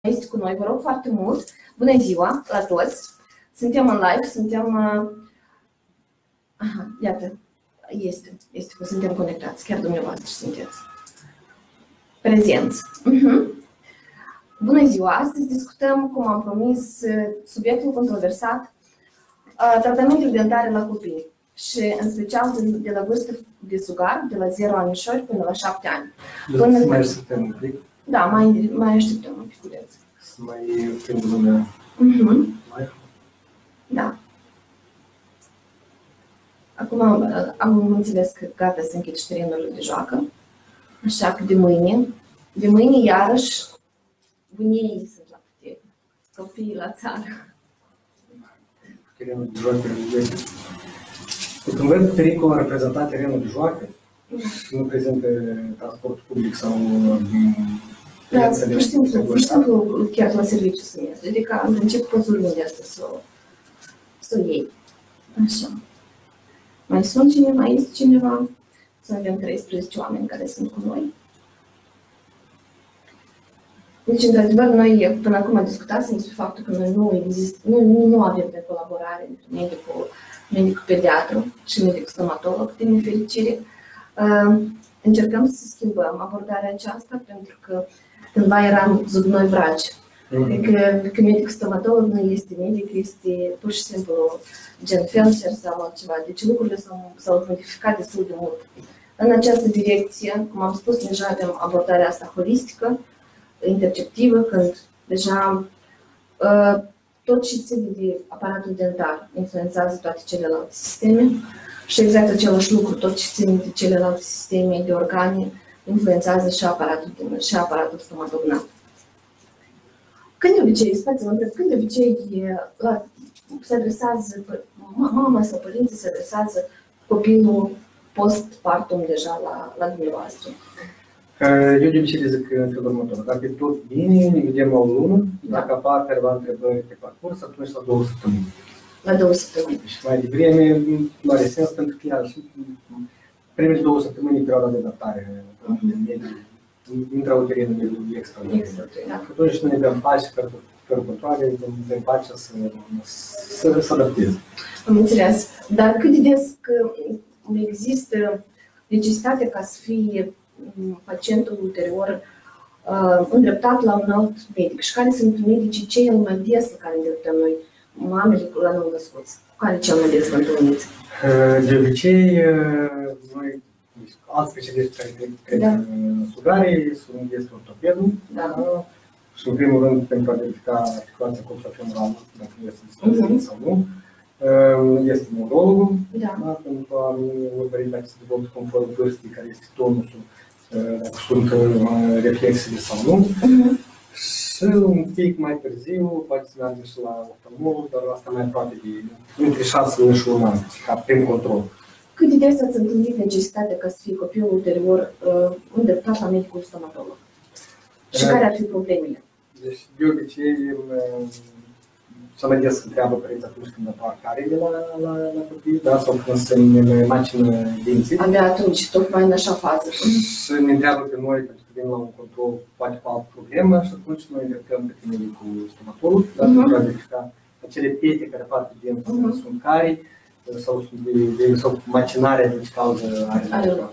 Este cu noi, vă rog foarte mult. Bună ziua la toți! Suntem în live, suntem... Aha, iată, este că suntem conectați, chiar dumneavoastră sunteți prezenți. Bună ziua! Astăzi discutăm, cum am promis, subiectul controversat, tratamentul dentare la copii și în special de la vârstă de sugar, de la 0 anișori până la 7 ani. Până... Mai așteptăm un pic? Da, mai așteptăm un piculeț. Să mai prind lumea. Da. Acum am înțeles că gata să închid și terenurile de joacă. Așa că de mâine iarăși bunii sunt la putere. Copiii la țară. Terenul de joacă. Când văd pericol reprezentat terenul de joacă și nu prezintă transport public sau da, pur și simplu chiar la serviciu să mergi. Adică în principiu poți oriunde asta să o iei. Așa. Mai este cineva? Să avem 13 oameni care sunt cu noi. Deci, într-adevăr, noi până acum discutasem despre faptul că noi nu avem de colaborare între medicul pediatru și medicul stomatolog, din nefericire. Încercăm să schimbăm abordarea aceasta pentru că cândva eram sub noi vraci. Adică medicul stomatolog nu este medic, este pur și simplu gen felcer sau altceva. Deci lucrurile s-au modificat destul de mult. În această direcție, cum am spus, deja avem abordarea asta holistică, interceptivă, când deja tot ce ține de aparatul dentar influențează toate celelalte sisteme și exact același lucru, tot ce ține de celelalte sisteme de organe influențează și aparatul stomatognaat. Când de obicei, spațiul întreb, când de obicei se adresează mama sau părinții se adresează copilul postpartum deja la dumneavoastră? Eu de obicei zic în felul următor. Dacă e tot bine, ne vedem la o lună. Dacă apar careva întrebări pe parcurs, atunci la 2 săptămâni. La 2 săptămâni. Și mai devreme nu are sens pentru că iar și primele 2 săptămâni e perioada de adaptare intrauterin, extrauterin. Atunci noi ne dăm pași fără controle, dăm pași să adapteze. Am înțeles. Dar cât de des că există necesitatea ca să fie pacientul ulterior îndreptat la un alt medic și care sunt medicii cei mai des la care îndreptăm noi, mamele la nou născuți, cu care cel mai des vă întâlniți? De obicei, noi, alți specialiști care trec sugare, sunt des ortopedul, și în primul rând pentru a verifica articulația coxofemorală, dacă este dispoziție sau nu. Este neurologul, pentru a urmări dacă se dezvoltă conform vârstii, care este tonusul, dacă sunt reflexele sau nu. Și un pic mai târziu, poate să meargă și la oftalmolog, dar asta mai aproape de între 6 luni și un an, ca prim control. Cât de des ați întâlnit necesitatea ca să fie copilul ulterior îndreptat la medicul stomatolog? Și care ar fi problemele? Deci, de obicei, cel mai des întreabă părinții atunci când apar carele la copii, sau când se macină dinții. Abia atunci, tocmai în așa fază. Și ne întreabă pe noi, pentru că vin la un control, poate cu altă problemă, și atunci noi îndreptăm pe medicul stomatolog, pentru a verifica acele pete care apar pe dinți, sunt carii, sau macinarea de cauză are loc.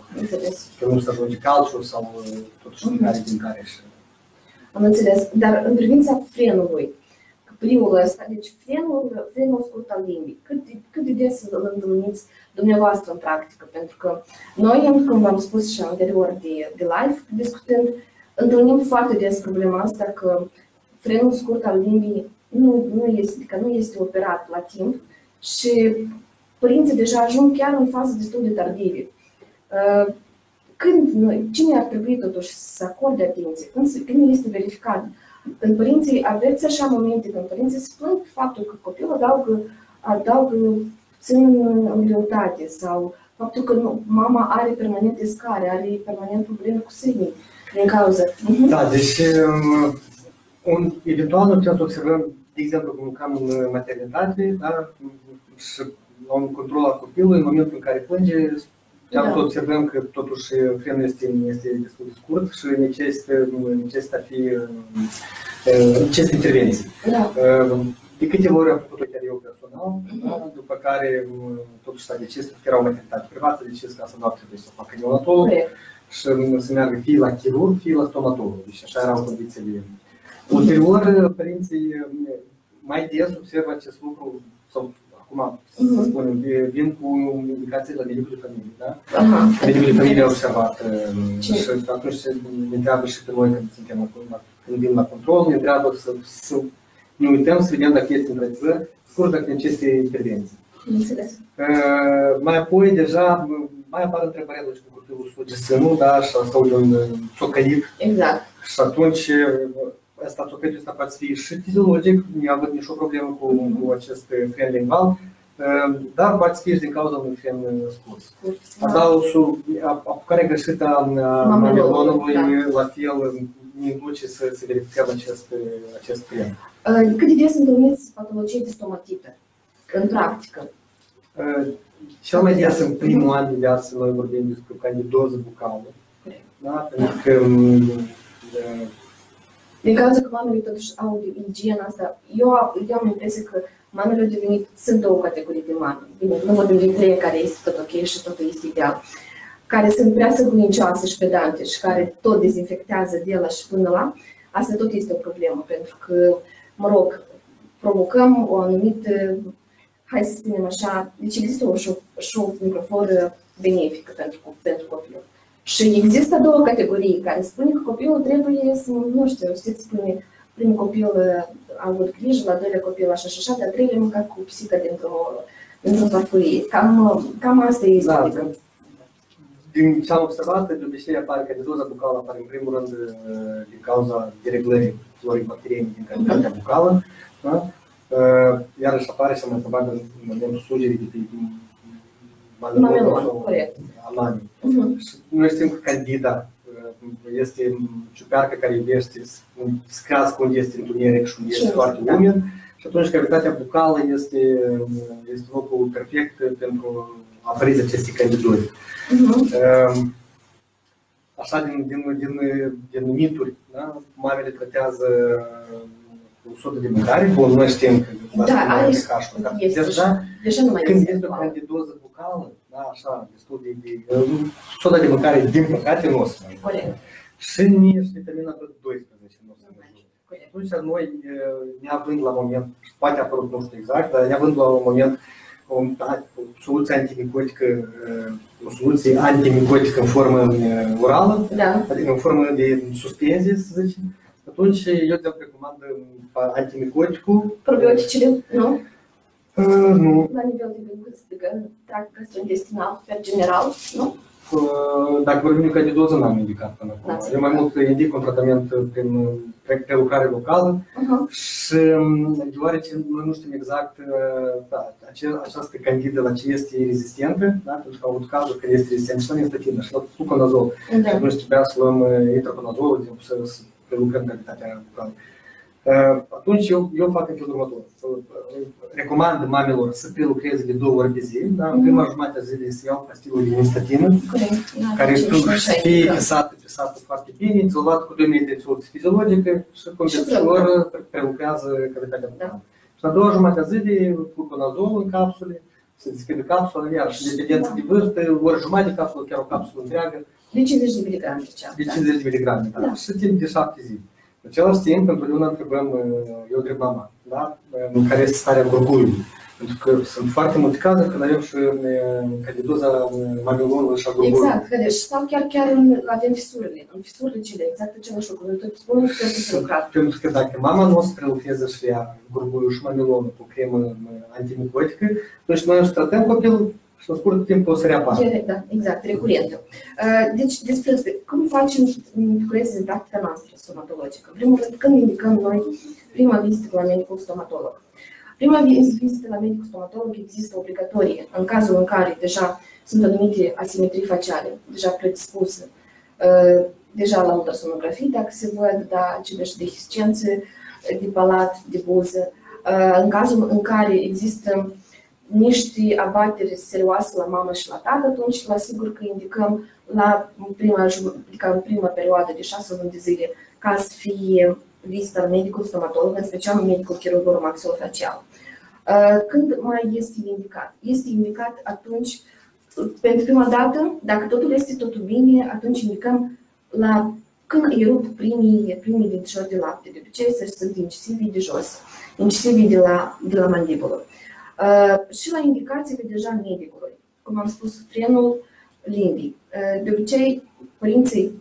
Că nu se ajunge calciul sau totuși sunt carii din care și... Am înțeles, dar în privința frenului, pliul ăsta, deci frenul scurt al limbii, cât de des îl întâlniți dumneavoastră în practică? Pentru că noi, cum v-am spus și anterior de live, discutând, întâlnim foarte des problema asta că frenul scurt al limbii nu este operat la timp și părinții deja ajung chiar în fază destul de tardive. Cine ar trebui totuși să acorde atenție? Când nu este verificat? Când părinții aveți așa momente, când părinții se plâng pe faptul că copilul adaugă puțin în greutate sau faptul că mama are permanent escare, are permanent probleme cu sânii din cauza. Da, deci eventual noi putem să observăm, de exemplu, când lucrăm în maternitate, și la un control al copilului, în momentul în care plânge, observăm că totuși frenul este destul de scurt și necesită intervenții. De câteva ori am făcut-o chiar eu personal, după care totuși s-a decis că era o maternitate privată, s-a decis că asta nu ar trebui să o facă neonatolog și să meargă fie la chirurg, fie la stomatolog. Deci așa erau condițiile. Ulterior, părinții mai des observă acest lucru, sau acum, să spunem, vin cu indicații la medicul de familie, da? Medicul de familie a observat și atunci se întreabă și pe noi când vin la control, ne întreabă să ne uităm, să vedem dacă este într-adevăr scurt, dacă necesită intervenții. Mai apoi, deja, mai apar întrebări atunci cu copilul suge sânul, da, sau un țocăit. Exact. Și atunci, țocăitul ăsta poate fi și fiziologic, nu având nicio problemă cu acest fren lingval, dar poate fi și din cauza unui fren scurt. Adausul, apucarea greșită a mamelonului, la fel, ne induce să verificăm acest fren. Cât de des întâlniți patologii de stomatită în practică? Cel mai des în primul an de viață noi vorbim despre candidoză bucală. Da? Pentru că din cauza că mamele totuși au igiena asta, eu am impresia că mamele au devenit, sunt două categorii de mame. Bine, nu vorbim de trei care este tot ok și totul este ideal. Care sunt prea săgunicioase și pedante și care tot dezinfectează de la și până la. Asta tot este o problemă, pentru că, mă rog, provocăm o anumită, hai să spunem așa, deci există o microforă benefică pentru copil. Și există două categorii care spune că copilul trebuie să, nu știu, știți, spune primul copil a avut grijă, la doilea copil așa și așa, de-al treilea măcar cu pisică dintr-o farfurie. Cam asta este. Da, din ce am observat, de obicei apare candidoza bucală, apare în primul rând din cauza dereglării florii bacteriene din cavitatea bucală, da? Iarăși apare și mai probabil în momentul sugerii de pe mamelon, corect. Noi știm că candida este ciuperca care iubește să crească unde este întuneric și unde este foarte umid și atunci cavitatea bucală este locul perfect pentru apariția acestei candidoze. Așa, din mituri, da? Mamele tratează cu sodă de mâncare, bun, noi știm că deja nu mai când este o candidoză bucală, da, așa, destul de soda de mâncare, din păcate, nu o să mai. Și nici vitamina B12 nu o să mai. Atunci noi, neavând la moment, poate apărut, nu știu exact, dar neavând la un moment o soluție antimicotică, o soluție antimicotică în formă orală, adică în formă de suspensie, să zicem, atunci eu te recomand antimicoticul. Probioticele, nu? Nu. La nivel de tract gastrointestinal, per general, nu? Dacă vorbim de candidoză, n-am indicat până acum. Eu mai mult indic un tratament prin prelucrare locală și deoarece noi nu știm exact această candidă la ce este rezistentă, da? Pentru că au avut cazuri când este rezistentă și la nistatină și la fluconazol. Atunci trebuia să luăm itraconazol, să prelucrăm cavitatea bucală. Atunci eu fac în felul următor. Recomand mamelor să prelucreze de 2 ori pe zi. Da? În prima jumătate a zilei să iau pastilul de nistatină, care fie pisată foarte bine, țelvat cu 2 ml de soluție fiziologică și condensator prelucrează cavitatea bucală. Și la 2 jumătate a zilei, fluconazol în capsule, se deschide capsula, iar și dependență de vârstă, ori jumătate de capsulă, chiar o capsulă întreagă. De 50 de mg. De 50 de mg, da. Și timp de 7 zile. În același timp, întotdeauna întrebăm, eu întreb mama, da? În care este starea gurguiului. Pentru că sunt foarte multe cazuri când avem și candidoza mamelonului și a gurguiului. Exact, sau chiar avem fisurile. În fisurile cele, exact același lucru. Noi tot spunem că trebuie să lucrăm. Pentru că dacă mama nu o să prelucreze și ea gurguiul și mamelonul cu cremă antimicotică, atunci noi o să tratăm copilul și în scurt timp o să reapară. Da, exact, recurentă. Deci, despre cum facem lucrurile în practica noastră stomatologică. În primul rând, când indicăm noi prima vizită la medicul stomatolog. Prima vizită la medicul stomatolog există obligatorie în cazul în care deja sunt anumite asimetrii faciale, deja predispuse, deja la ultrasonografie, dacă se văd, da, dehiscențe de palat, de buză. În cazul în care există niște abateri serioase la mamă și la tată, atunci la sigur că indicăm în prima perioadă de 6 luni de zile ca să fie vizită la medicul stomatolog, în special medicul chirurg oromaxilofacial. Când mai este indicat? Este indicat atunci, pentru prima dată, dacă totul bine, atunci indicăm când erup primii dentișori de lapte. De obicei sunt incisivii de jos, incisivii de la mandibulă. Și la indicațiile deja medicului, cum am spus, frenul limbii. De obicei, părinții,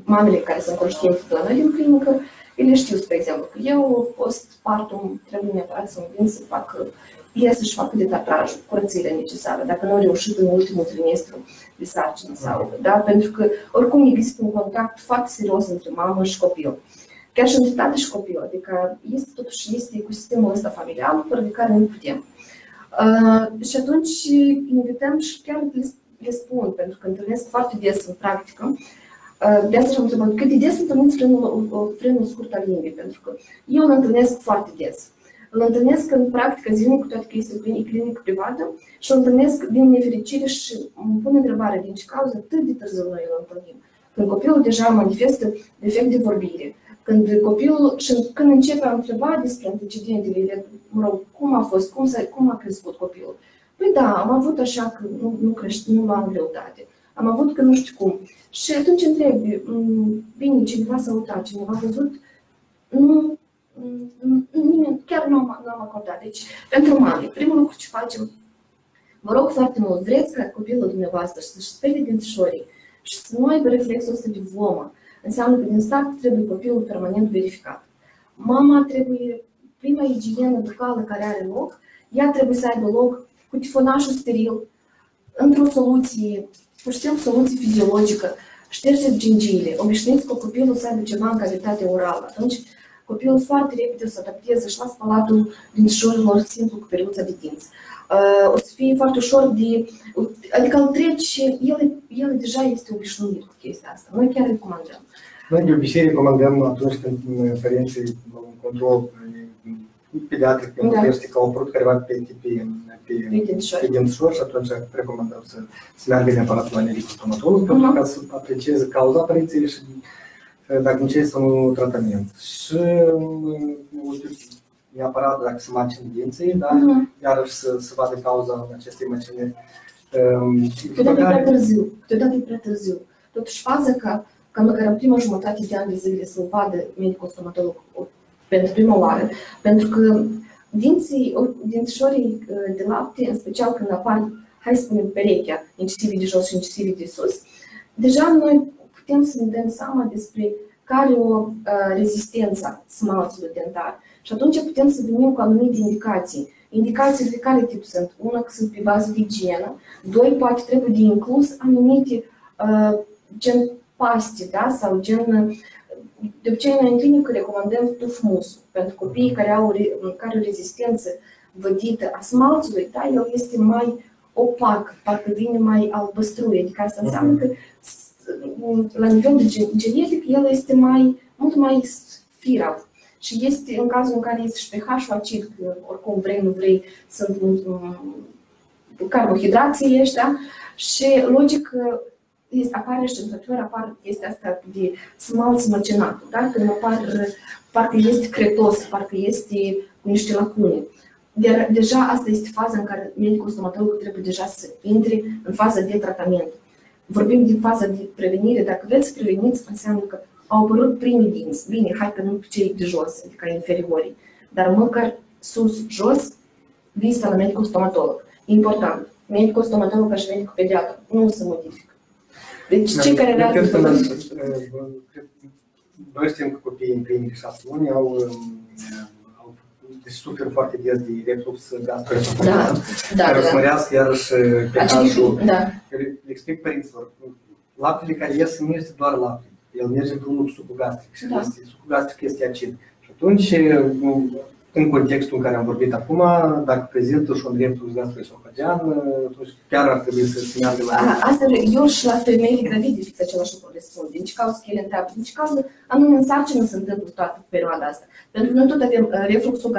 mamele care sunt conștiente de la noi din clinică, ele știu, spre exemplu, că eu postpartum trebuie neapărat să-mi vin să fac, să-și facă detatajul, curățirea necesară, dacă nu au reușit în ultimul trimestru de sarcină sau, da? Pentru că oricum există un contact foarte serios între mamă și copil. Chiar și între tată și copil, adică este ecosistemul ăsta familial, fără de care nu putem. Și atunci invităm și chiar le spun, pentru că întâlnesc foarte des în practică, de asta și-am întrebat, cât de des întâlniți frenul scurt al limbii, pentru că eu îl întâlnesc foarte des. Îl întâlnesc în practică zilnic, cu toate că este o clinică privată, și îl întâlnesc din nefericire și îmi pun întrebarea din ce cauză atât de târziu noi îl întâlnim. Când copilul deja manifestă defect de vorbire, când începe a întreba despre antecedentele, cum a fost, cum a crescut copilul. Păi da, am avut așa că nu am greutate. Am avut că nu știu cum. Și atunci întrebi, bine, cineva s-a uitat, cineva a văzut, nimeni, chiar nu am acordat. Deci, pentru mame, primul lucru ce facem, vă rog foarte mult, vreți ca copilul dumneavoastră să-și spele dințișorii și să nu aibă reflexul ăsta de vomă, înseamnă că din start trebuie copilul permanent verificat. Mama trebuie, prima igienă bucală care are loc, ea trebuie să aibă loc cu tifonașul steril, într-o soluție, pur și simplu soluție fiziologică. Ștergeți gingiile, obișnuiți cu copilul să aibă ceva în cavitate orală. Atunci copilul foarte repede o să adapteze și la spălatul dințișorilor simplu cu periuța de dinți. O să fie foarte ușor de... Adică îl treci, el deja este obișnuit cu chestia asta. Noi chiar recomandăm. Noi de obicei recomandăm atunci când părinții un control pediatric pentru crește că au apărut careva pe dințișor și atunci recomandăm să meargă neapărat la medicul stomatolog pentru ca să aprecieze cauza apariției și dacă necesită un tratament. Și neapărat dacă se macină dinții, da? Iarăși să vadă cauza acestei macinări. Câteodată e prea târziu. Totuși faza ca măcar în prima jumătate de an de zile să-l vadă medicul stomatolog pentru prima oară, pentru că dințișorii de lapte, în special când apar, hai să spunem, perechea, incisivii de jos și incisivii de sus, deja noi putem să ne dăm seama despre care o rezistență smalțului dentar. Și atunci putem să venim cu anumite indicații. Indicațiile de care tip sunt? Una, că sunt pe bază de igienă. Doi, poate trebuie de inclus anumite gen paste, da? Sau gen... De obicei, noi în clinică recomandăm tufmusul pentru copiii care au rezistență vădită a smalțului, da? El este mai opac, parcă vine mai albăstrui, adică asta înseamnă că la nivel de genetic el este mult mai firav. Și este în cazul în care este și pH-ul acid, oricum vrei, nu vrei, sunt carbohidrații ăștia și logic apare și într-adevăr apar chestia asta de smalț măcinat, da? Când parcă este cretos, parcă este cu niște lacune. Deja asta este faza în care medicul stomatolog trebuie deja să intre în faza de tratament. Vorbim de faza de prevenire, dacă vreți să preveniți, înseamnă că au apărut primii dinți. Bine, hai că nu cei de jos, adică inferiorii, dar măcar sus, jos, vizita la medicul stomatolog. Important, medicul stomatolog ca și medicul pediatru nu se modifică. Deci cei care realiză... Noi știm că copiii în primii 6 luni deci suferă foarte des de reflux gastroesofagal, care o să mărească iarăși pH-ul. Le explic părinților, laptele care ies nu este doar lapte, el merge împreună cu sucul gastric și sucul gastric este acid. Și atunci în contextul în care am vorbit acum, dacă prezintă și un reflux gastroesofagean, atunci chiar ar trebui să se meargă la... Asta eu și la femeile gravide fix același lucru le spun. Din ce cauză că ele întreabă? Din ce cauză anume în sarcină se întâmplă toată perioada asta? Pentru că noi tot avem refluxul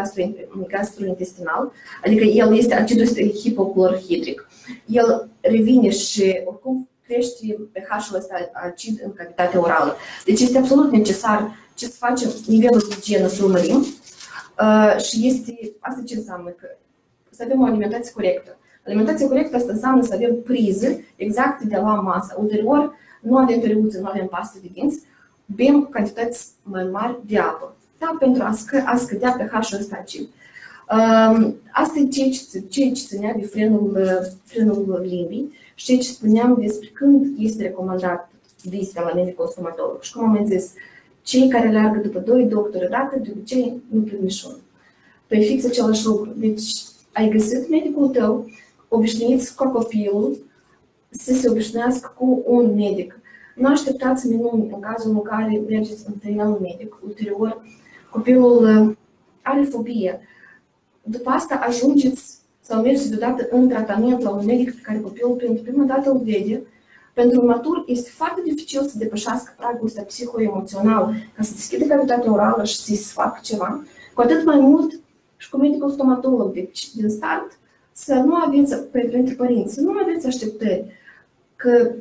gastrointestinal, adică el este acidul hipoclorhidric. El revine și oricum crește pH-ul ăsta acid în cavitatea orală. Deci este absolut necesar ce să facem nivelul de igienă să urmărim. Și asta ce înseamnă? Că să avem o alimentație corectă. Alimentația corectă asta înseamnă să avem prize exacte de la masă. Ulterior, nu avem periuță, nu avem pastă de dinți, bem cantități mai mari de apă. Da, pentru a scădea pH-ul ăsta acid. Asta e ceea ce ținea de frenul limbii și ceea ce spuneam despre când este recomandat vizita la medicul stomatolog. Și cum am mai zis, cei care leargă după 2 doctori dată, de obicei nu prind niciunul. Păi fix același lucru. Deci ai găsit medicul tău, obișnuiți ca copilul să se obișnuiască cu un medic. Nu așteptați minuni în cazul în care mergeți întâlnirea un medic. Ulterior, copilul are fobie. După asta ajungeți sau mergeți deodată în tratament la un medic pe care copilul pentru prima dată îl vede. Pentru un matur este foarte dificil să depășească pragul ăsta psihoemoțional ca să deschide cavitatea orală și să-i facă ceva. Cu atât mai mult și cu medicul stomatolog. Deci, din start, să nu aveți, pentru părinți, să nu aveți așteptări că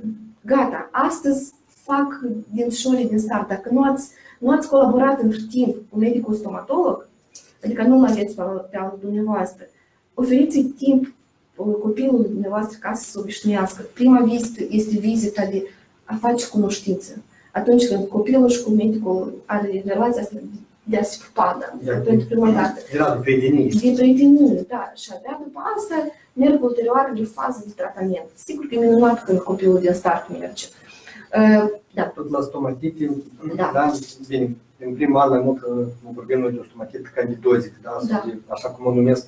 gata, astăzi fac dințișorii din start. Dacă nu ați colaborat între timp cu medicul stomatolog, adică nu-l aveți pe al dumneavoastră, oferiți-i timp copilul dumneavoastră ca să se obișnuiască. Prima vizită este vizita de a face cunoștință. Atunci când copilul și cu medicul are relația asta de a se pupa, pentru prima dată. De prietenie. De prietenie, da. Și abia după asta merg ulterioarele faze de tratament. Sigur că e minunat când copilul din start merge. Da. Tot la stomatite, da, bine, în primul an mai mult mă vorbim noi de o stomatită candidozică, da? Așa cum o numesc.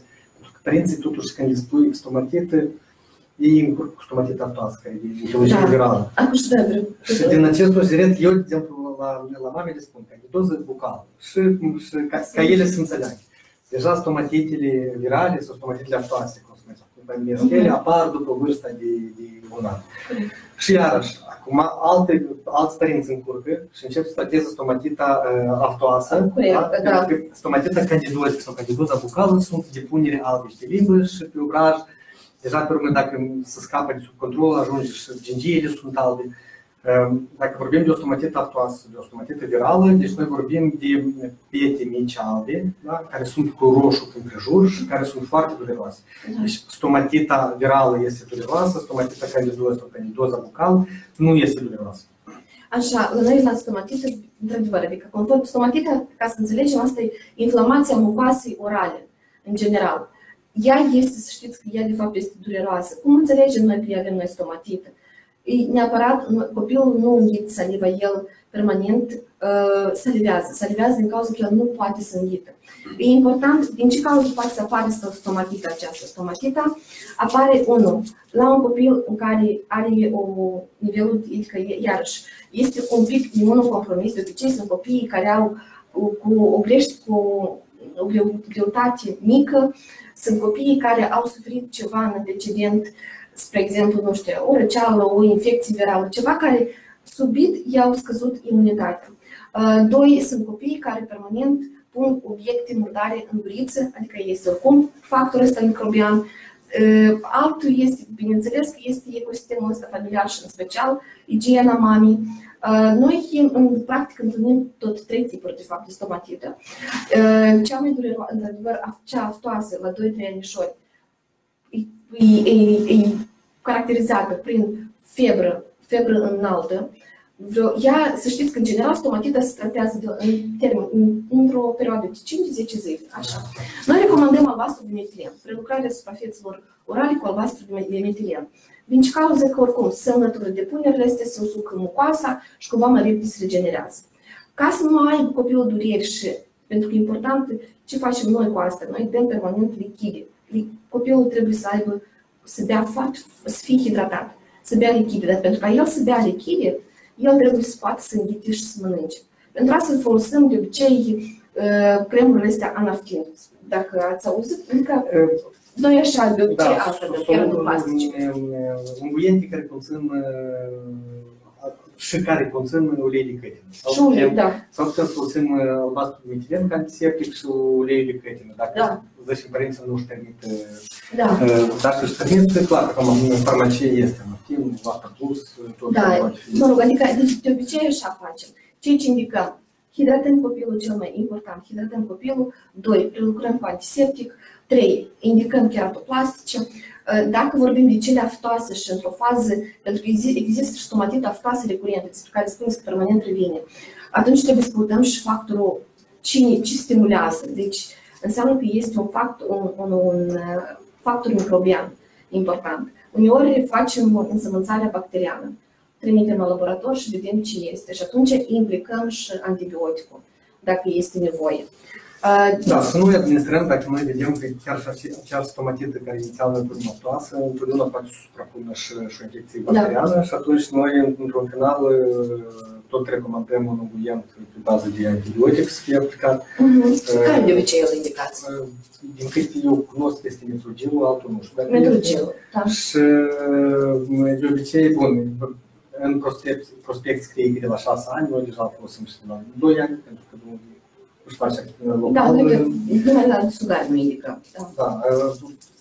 Părinții, totuși, când îi spui stomatită, ei încurc cu stomatită aftoasă, care e etiologie virală. Și din acest considerent, eu, de exemplu, la mame le spun candidoză bucală și ca ele să înțeleagă. Deja stomatitele virale sau stomatitele aftoase, cum se numesc ele, apar după vârsta de un an. Și iarăși, acum alți părinți încurcă și încep să trateze stomatita aftoasă. Da? Stomatita candidozică sau candidoza bucală sunt depunere albe de limbă și pe obraj. Deja pe urmă, dacă se scapă de sub control, ajunge și gingiile sunt albe. Dacă vorbim de o stomatită aftoasă, de o stomatită virală, deci noi vorbim de pete mici albe, da? Care sunt cu roșu prin prejur și care sunt foarte dureroase. Deci stomatita virală este dureroasă, stomatita candidoză sau candidoza bucală nu este dureroasă. Așa, la noi la stomatită, într-adevăr, adică conform stomatita, ca să înțelegem, asta e inflamația mucoasei orale, în general. Ea este, să știți că ea de fapt este dureroasă. Cum înțelegem noi că avem noi stomatită? Neapărat, copilul nu înghită saliva, el permanent salivează din cauza că el nu poate să înghită. E important, din ce cauză poate să apară stomatita aceasta? Stomatita apare, la un copil în care are nivelul, adică iarăși, este un pic imunocompromis, de obicei sunt copiii care au o greutate mică, sunt copiii care au suferit ceva în antecedent, spre exemplu, nu știu, o răceală, o infecție virală, ceva care subit i-au scăzut imunitatea. 2. Sunt copiii care permanent pun obiecte murdare în guriță, adică este oricum factorul ăsta microbian. Altul este, bineînțeles, că este ecosistemul ăsta familiar și în special igiena mamei. Noi, în practică, întâlnim tot 3 tipuri de fapt de stomatită. Cea mai dureroasă, într-adevăr, cea aftoasă la 2-3 anișori, e caracterizată prin febră înaltă. Ea, să știți că în general stomatita se tratează într-o perioadă de 5-10 zile. Așa. Noi recomandăm albastru de metilen, prelucrarea suprafețelor orale cu albastru de metilen. Din ce cauză că oricum se înlătură depunerile astea, se usucă mucoasa și cumva mai repede se regenerează. Ca să nu aibă copilul dureri și, pentru că e important ce facem noi cu asta, noi dăm permanent lichide. Copilul trebuie să aibă, să fie hidratat, să bea lichide, dar pentru ca el să bea lichide, el trebuie să poată să înghite și să mănânce. Pentru asta îl folosim de obicei cremurile astea anaftin. Dacă ați auzit, adică noi așa de obicei asta de chiar plastice. Unguiente care conțin și care conțin ulei de cătină. Și ulei, da. Sau putem să folosim albastru metilen ca antiseptic și ulei de cătină. Dacă zicem părinții nu își permit, dacă își permit, clar, că în farmacie este anaftin, Lacta Plus, tot da, mă rog, adică de obicei așa facem. Ceea ce indicăm, hidratăm copilul cel mai important, hidratăm copilul, 2, prelucrăm cu antiseptic, 3, indicăm keratoplastice. Dacă vorbim de cele aftoase și într-o fază, pentru că există și stomatite aftoase recurente, despre care spuneți că permanent revine, atunci trebuie să căutăm și factorul ce stimulează. Deci înseamnă că este un factor microbian important. Uneori facem însămânțarea bacteriană, trimitem la laborator și vedem ce este și atunci implicăm și antibioticul, dacă este nevoie. Da, să nu administrăm, dacă noi vedem că chiar stomatită care inițial nu e aftoasă, întotdeauna poate să suprapună și o infecție bacteriană și atunci noi, într-un final, tot recomandăm un unguient pe bază de antibiotic să fie aplicat. Care de obicei e o indicație? Din câte eu cunosc este metrogilul, altul nu știu. Metrogilul, da. Și de obicei, bun, în prospect scrie că de la 6 ani, noi deja folosim și de la 2 ani, pentru că își face local. Da, numai la sugare nu indică. Da.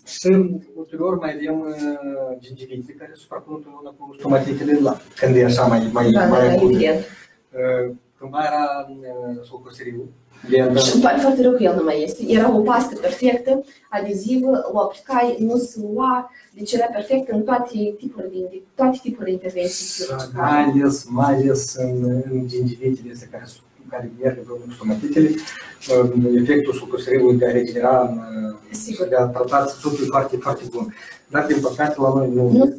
Și ulterior mai avem gingivite care suprapun întotdeauna cu stomatitele când e așa mai acut. Cândva era sulcoseriu. Și îmi pare foarte rău că el nu mai este. Era o pastă perfectă, adezivă, o aplicai, nu se lua, deci era perfect în toate tipurile de intervenții. Mai ales în gingivitele astea care merg împreună cu stomatitele, efectul sulcoseriului de a regenera, de a trata țesutului foarte, foarte bun. Dar, din păcate, la noi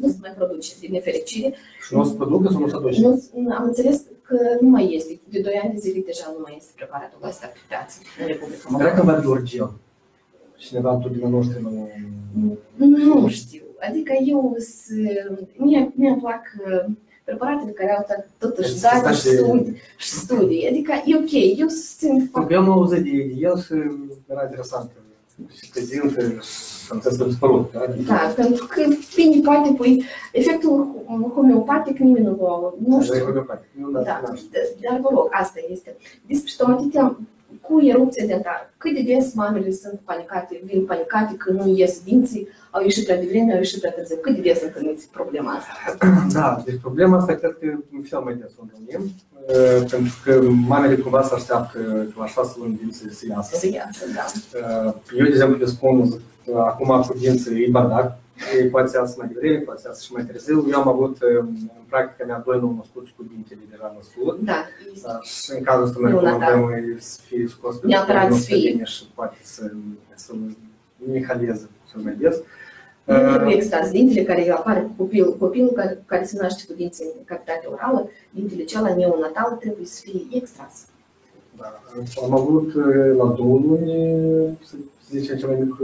nu se mai produce, din nefericire. Și nu se producă sau nu se aduce? Am înțeles că nu mai este. De 2 ani de zile deja nu mai este preparatul ăsta pe piață în Republica Moldova. Dacă va de orgel, cineva din noștri nu știu. Adică mie-mi plac preparatele care au totuși date și studii. Adică e ok, eu susțin. Eu am auzit de el și era interesant. Și prezintă și am înțeles că dispărut. Da, pentru că bine, poate efectul homeopatic nimeni nu știu. Da, dar vă rog, asta este. Despre stomatite cu erupție dentară. Cât de des mamele sunt panicate, vin panicate că nu ies dinții, au ieșit prea devreme, au ieșit prea târziu. Cât de des întâlniți problema asta? Da, deci problema asta cred că cel mai des o întâlnim, pentru că mamele cumva se așteaptă că la 6 luni dinții să iasă. Să iasă, da. Eu, de exemplu, le spun, acum cu dinții e bardac, poate să iasă mai devreme, poate să iasă și mai târziu. Eu am avut, în practica mea, 2 nou născuți cu dintele deja născut. Da. Și în cazul ăsta noi recomandăm să fie scos pe bine și poate să inhaleze cel mai des. Nu trebuie extras. Dintele care apare cu copilul care se naște cu dinții în cavitate orală, dintele cel neonatal trebuie să fie extras. Da. Am avut la 2 luni, să zicem, cel mai mic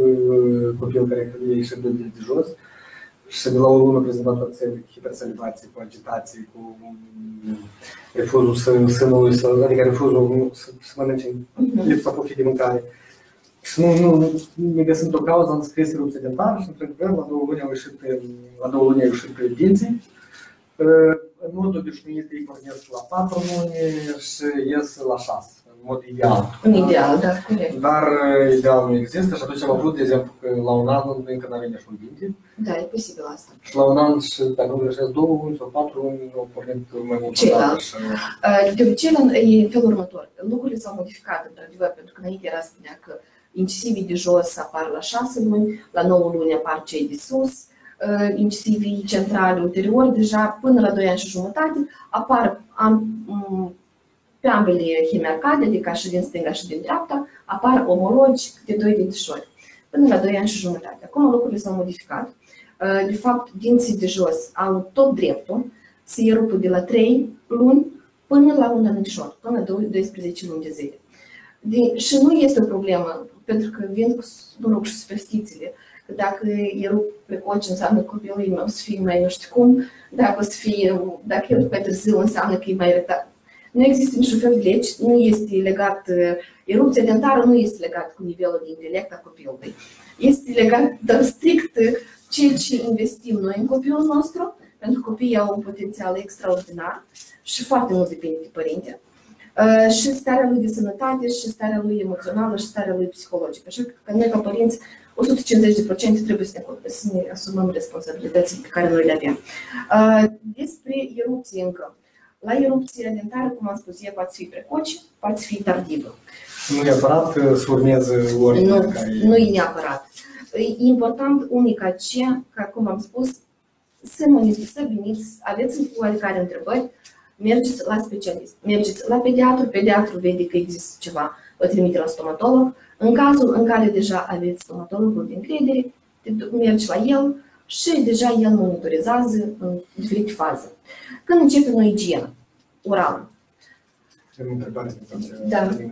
copil care a ieșit de jos și de la o lună prezentat toate semnele cu hipersalivație, cu agitație, cu refuzul sânului, adică refuzul să mănânce, lipsa poftii de mâncare. Și nu ne găsind o cauză, am scris erupție dentară și, într-adevăr, la 2 luni au ieșit pe dinții. În mod obișnuit ei pornesc la 4 luni și ies la 6, în mod ideal. În ideal, da, corect. Dar ideal nu există și atunci am avut, de exemplu, că la un an încă n-a venit și un dinte. Da, e posibil asta. Și la un an și, dacă nu greșesc, 2 luni sau 4 luni au pornit mai mult. Ceilalți. De obicei, e felul următor. Lucrurile s-au modificat, într-adevăr, pentru că înainte era spunea că incisivii de jos apar la 6 luni, la 9 luni apar cei de sus, incisivii centrale ulterior, deja până la 2 ani și jumătate, apar pe ambele hemiarcade, adică și din stânga și din dreapta, apar omologi de 2 dintișori, până la 2 ani și jumătate. Acum lucrurile s-au modificat. De fapt, dinții de jos au tot dreptul să erupă de la 3 luni până la un anișor, până la 12 luni de zile. Și nu este o problemă, pentru că vin cu și superstițiile. Că dacă erup precoce, înseamnă că copilul meu o să fie mai nu știu cum, dacă erup mai târziu, înseamnă că e mai retar. Nu există niciun fel de legi, nu este legat Erupția dentară nu este legată cu nivelul de intelect al copilului. Este legat de strict ceea ce investim noi în copilul nostru, pentru că copiii au un potențial extraordinar și foarte mult depinde de părinte. Și starea lui de sănătate, și starea lui emoțională, și starea lui psihologică. Așa că noi, ca părinți, 150% trebuie să ne asumăm responsabilitățile pe care noi le avem. Despre erupție încă. La erupția dentară, cum am spus, ea poate fi precoce, poate fi tardivă. Nu neapărat să urmeze ordinea care... Nu e neapărat. E important unic aceea, ca cum am spus, să veniți, aveți oarecare întrebări, mergeți la specialist. Mergeți la pediatru, pediatrul vede că există ceva, vă trimite la stomatolog. În cazul în care deja aveți stomatologul de încredere, mergi la el și deja el monitorizează în diferite faze. Când începe o igienă orală? Am o întrebare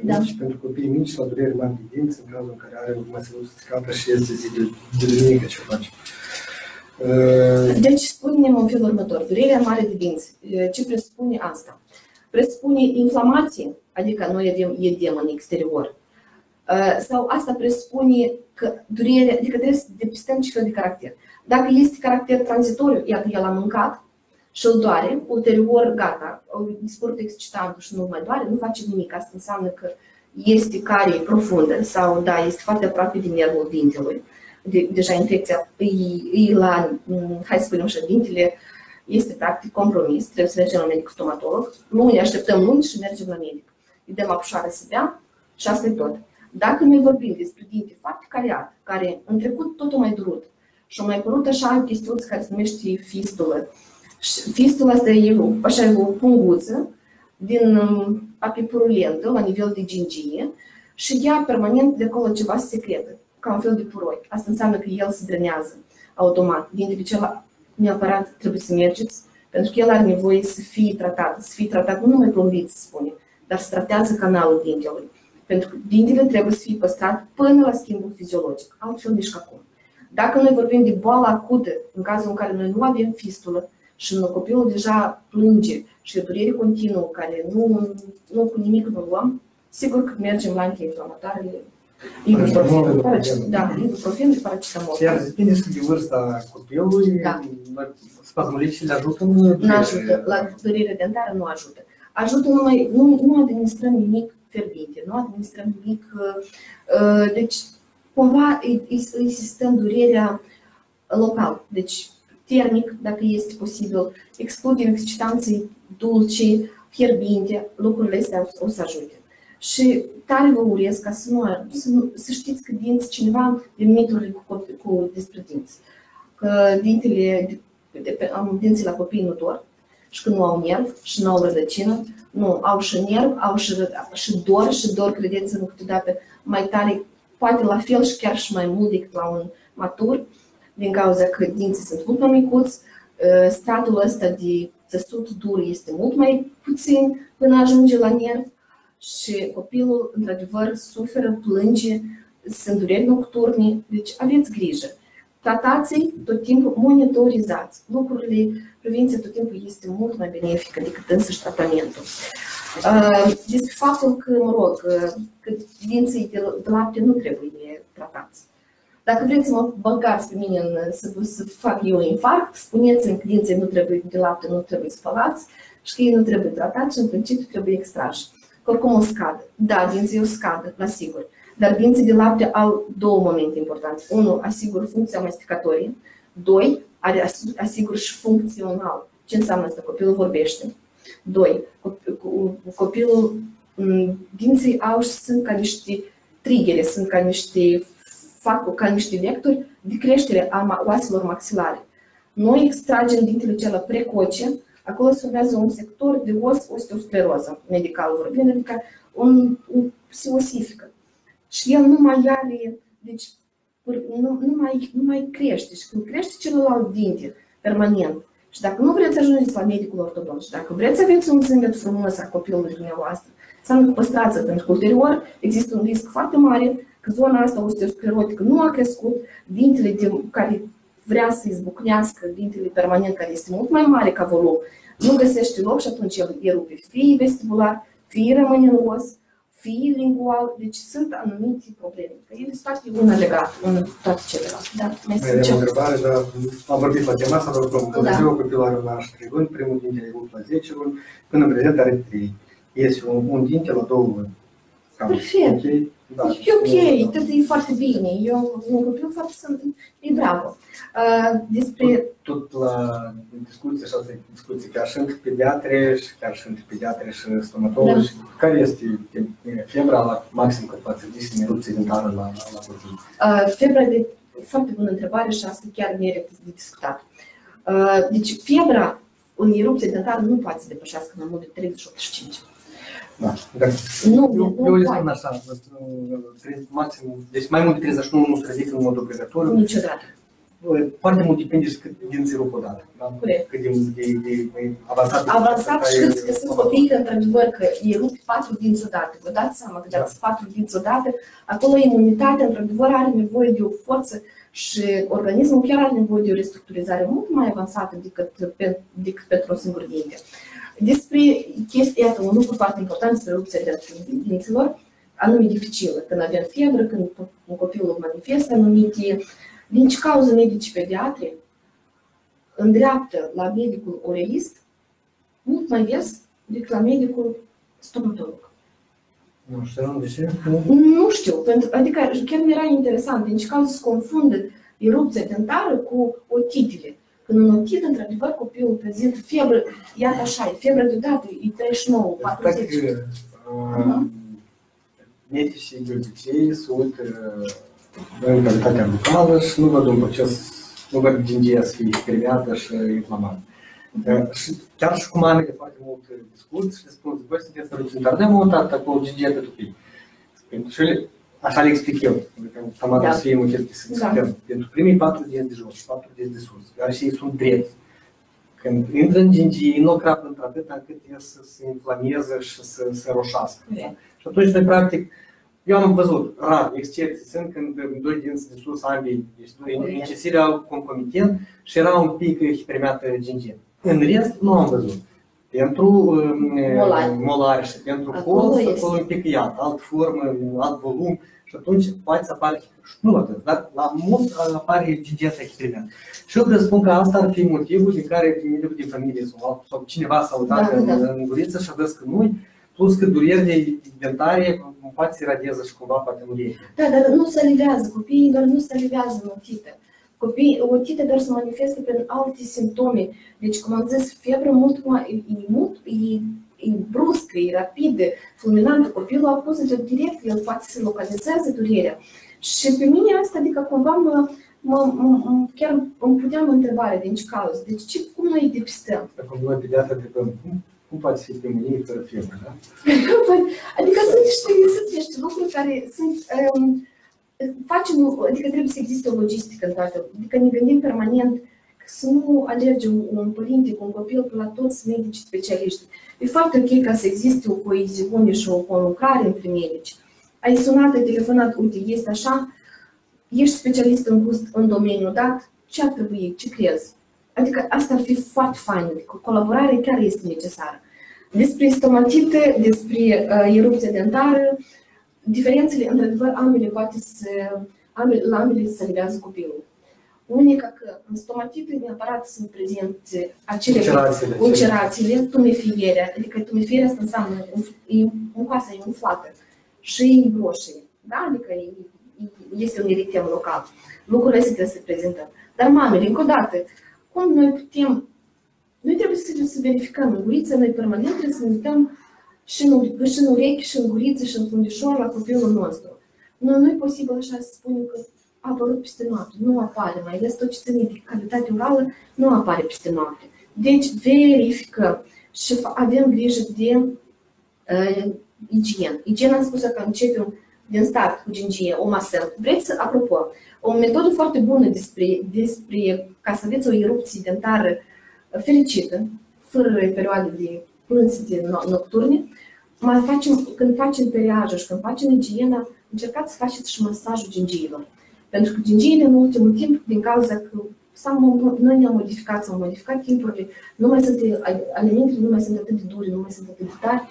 da. Pentru copiii mici, la dureri mari de dinți, în cazul în care are o măsăluță stricată și este zi de duminică, ce face? Deci spunem în felul următor, durerea mare de dinți. Ce presupune asta? Presupune inflamație, adică noi avem edem în exterior. Sau asta presupune că durerea, adică trebuie să depistăm ce fel de caracter. Dacă este caracter tranzitoriu, iată el a mâncat și îl doare, ulterior gata, au dispărut excitantul și nu mai doare, nu face nimic. Asta înseamnă că este carie profundă sau da, este foarte aproape de nervul dintelui. Deja infecția e la, hai să spunem așa, dintele este practic compromis, trebuie să mergem la medic stomatolog. Luni așteptăm luni și mergem la medic. Îi dăm apușare să bea și asta e tot. Dacă noi vorbim despre dinte foarte cariat, care în trecut tot o mai durut și a mai apărut așa o chestiune care se numește fistulă. Fistula asta e așa o punguță din ape purulentă la nivel de gingie și ea permanent de acolo ceva se secretă, ca un fel de puroi. Asta înseamnă că el se drenează automat. Dintele celălalt neapărat trebuie să mergeți, pentru că el are nevoie să fie tratat. Să fie tratat nu numai plombit, se spune, dar să tratează canalul dintelui. Pentru că dintele trebuie să fie păstrat până la schimbul fiziologic, altfel nici acum. Dacă noi vorbim de boală acută, în cazul în care noi nu avem fistulă și copilul deja plânge și o durere continuă, care nu cu nimic nu luăm, sigur că mergem la antiinflamatoarele, ibuprofen și paracetamol. Iar depinde de vârsta copilului, spasmulicii le ajută? Nu ajută, la durere dentară nu ajută. Ajută numai, nu administrăm nimic fierbinte, nu administrăm nimic, deci cumva îi sistăm durerea local, deci termic, dacă este posibil, excludem excitanții dulci, fierbinte, lucrurile astea o să ajute. Și tare vă urez ca să știți că dinți, cineva din miturile despre dinți, că dinții la copii nu dor și că nu au nerv și nu au rădăcină, nu, au și nerv, au și dor, credeți-mă câteodată mai tare, poate la fel și chiar și mai mult decât la un matur, din cauza că dinții sunt mult mai micuți, stratul ăsta de țesut dur este mult mai puțin până ajunge la nerv și copilul, într-adevăr, suferă, plânge, sunt dureri nocturne, deci aveți grijă. Tratați-i tot timpul, monitorizați. Lucrurile, prevenția tot timpul este mult mai benefică decât însăși tratamentul. Despre faptul că, că dinții de lapte nu trebuie tratați. Dacă vreți să mă băgați pe mine să fac eu infarct, spuneți-mi că dinții de lapte nu trebuie spălați și că ei nu trebuie tratați și în principiu trebuie extrași. Că oricum o scadă. Da, dinții o scadă, la sigur. Dar dinții de lapte au două momente importante. Unu, asigur funcția masticatorie. Doi, asigur și funcțional. Ce înseamnă asta? Copilul vorbește. Doi, copilul, dinții au și sunt ca niște triggere, sunt ca niște vectori de creștere a oaselor maxilare. Noi extragem dintele acela precoce, acolo se formează un sector de osteoscleroză, medical vorbind, adică se osifică. Și el nu mai are, deci nu mai crește. Și când crește celălalt dinte permanent, și dacă nu vreți să ajungeți la medicul ortodont, și dacă vreți să aveți un zâmbet frumos a copilului dumneavoastră, înseamnă că păstrați-l, pentru că ulterior există un risc foarte mare că zona asta osteosclerotică nu a crescut, dintele care vrea să izbucnească, dintele permanent care este mult mai mare ca volum, nu găsește loc și atunci el erupe fie vestibular, fie rămâne în os, feeling-ul, deci sunt anumite probleme. Că ele sunt toate una legată, una toate celelalte. Da, mai avem o întrebare, dar am vorbit la tema asta, dar Dumnezeu copilul are la 3 luni, primul dinte a avut la 10 luni, până în prezent are 3. Este un dinte la 2 luni. Perfect. Okay? Da. E ok, tot e foarte bine. Eu, un copil foarte sunt, e bravo. Despre... Tot la discuții, așa se discuții, chiar și între pediatre și stomatologi, care este febra la maxim cât poate să zici în erupție dentară la copii? Febra de foarte bună întrebare și asta chiar merită de discutat. Deci febra în erupție dentară nu poate să depășească mai mult de 38,5. Da, eu le spun așa, maxim, deci mai mult de 31 nu se ridică în mod obligatoriu. Niciodată. Foarte mult depinde și cât dinți rup odată. Da? Cât de avansat. Avansat și că sunt copii, într-adevăr, că îi rupi 4 dinți odată. Vă dați seama că dați 4 dinți odată, acolo imunitatea, într-adevăr, are nevoie de o forță și organismul chiar are nevoie de o restructurizare mult mai avansată decât pentru o singură dinte. Despre chestia, iată, un lucru foarte important despre erupția dinților, anume dificilă. Când avem febră, când un copil manifestă anumite, din ce cauză medicii pediatri îndreaptă la medicul orelist mult mai des decât la medicul stomatolog. Nu știu, de ce? Nu știu, adică chiar mi era interesant, din ce cauză se confundă erupția dentară cu otitile. Când în otit, într-adevăr, copilul prezintă febră, iată așa, e febră deodată, e 39, 40. Medicii de obicei se uită în calitatea bucală și nu văd un proces, nu văd gingia să fie permeată și inflamată. Chiar și cu mamele foarte mult discut și le spun, voi sunteți în ruțin, dar de mult acolo gingia de tupii. Așa le explic eu, am adus să fie un chestie să discutăm. Pentru primii 4 dinți de jos, 4 dinți de sus, care și ei sunt drepți. Când intră în gingie, nu o crapă într-atât încât el să se inflameze și să se roșească. Și atunci, noi, practic, eu am văzut, rar, excepții sunt când 2 dinți de sus, ambii, deci incisirea concomitent și era un pic hipermeată gingie. În rest, nu am văzut. Pentru molari și pentru colț, acolo un pic iat, alt formă, alt volum și atunci poate să apară, nu atât, dar la mult apare gingia asta hipermeată. Și eu presupun că asta ar fi motivul din care medicul de familie sau cineva s-a uitat în guriță și a văzut că nu, plus că dureri dentare poate să radiază și cumva poate muri. Da, dar nu se alivează, copiii doar nu se alivează în otită. Otite doar se manifestă prin alte simptome. Deci, cum am zis, febră e bruscă, e rapidă, fulminantă. Copilul a pus direct, el poate să localizeze durerea. Și pe mine asta, adică cumva chiar îmi puteam întrebare din ce cauză. Deci, cum noi depistăm? Acum noi pediatra întrebăm, cum poate fi pneumonie fără febră, da? Adică sunt niște lucruri care sunt... adică trebuie să existe o logistică în toată. Adică ne gândim permanent să nu alerge un părinte cu un copil la toți medici specialiști. E foarte ok ca să existe o coeziune și o conlucrare între medici. Ai sunat, ai telefonat, uite, este așa, ești specialist în domeniul dat, ce ar trebui, ce crezi? Adică asta ar fi foarte fain, adică colaborarea chiar este necesară. Despre stomatită, despre erupție dentară, diferențele, într-adevăr, la ambele se alivează copilul. Unica că în stomatită neapărat sunt prezente acele ulcerațiile, tumefierea, adică tumefierea asta înseamnă mucoasa e umflată și e roșie, da? Adică este un eritem local. Lucrurile astea se prezintă. Dar mamele, încă o dată, cum noi trebuie să verificăm în guriță, noi permanent trebuie să ne uităm și în urechi, și în guriță, și în fundișor la copilul nostru. Nu e posibil așa să spunem că a apărut peste noapte. Nu apare, mai ales tot ce ține de calitate orală, nu apare peste noapte. Deci verificăm și avem grijă de igienă. Igiena am spus că începem din start cu gingie, o masăm. Vreți să, apropo, o metodă foarte bună despre ca să aveți o erupție dentară fericită, fără perioade de plânsete nocturne, când facem periajul și când facem igiena, încercați să faceți și masajul gingiilor. Pentru că gingiile în ultimul timp, din cauza că noi ne-am modificat, s-au modificat timpurile, alimentele nu mai sunt atât de dure, nu mai sunt atât de tari,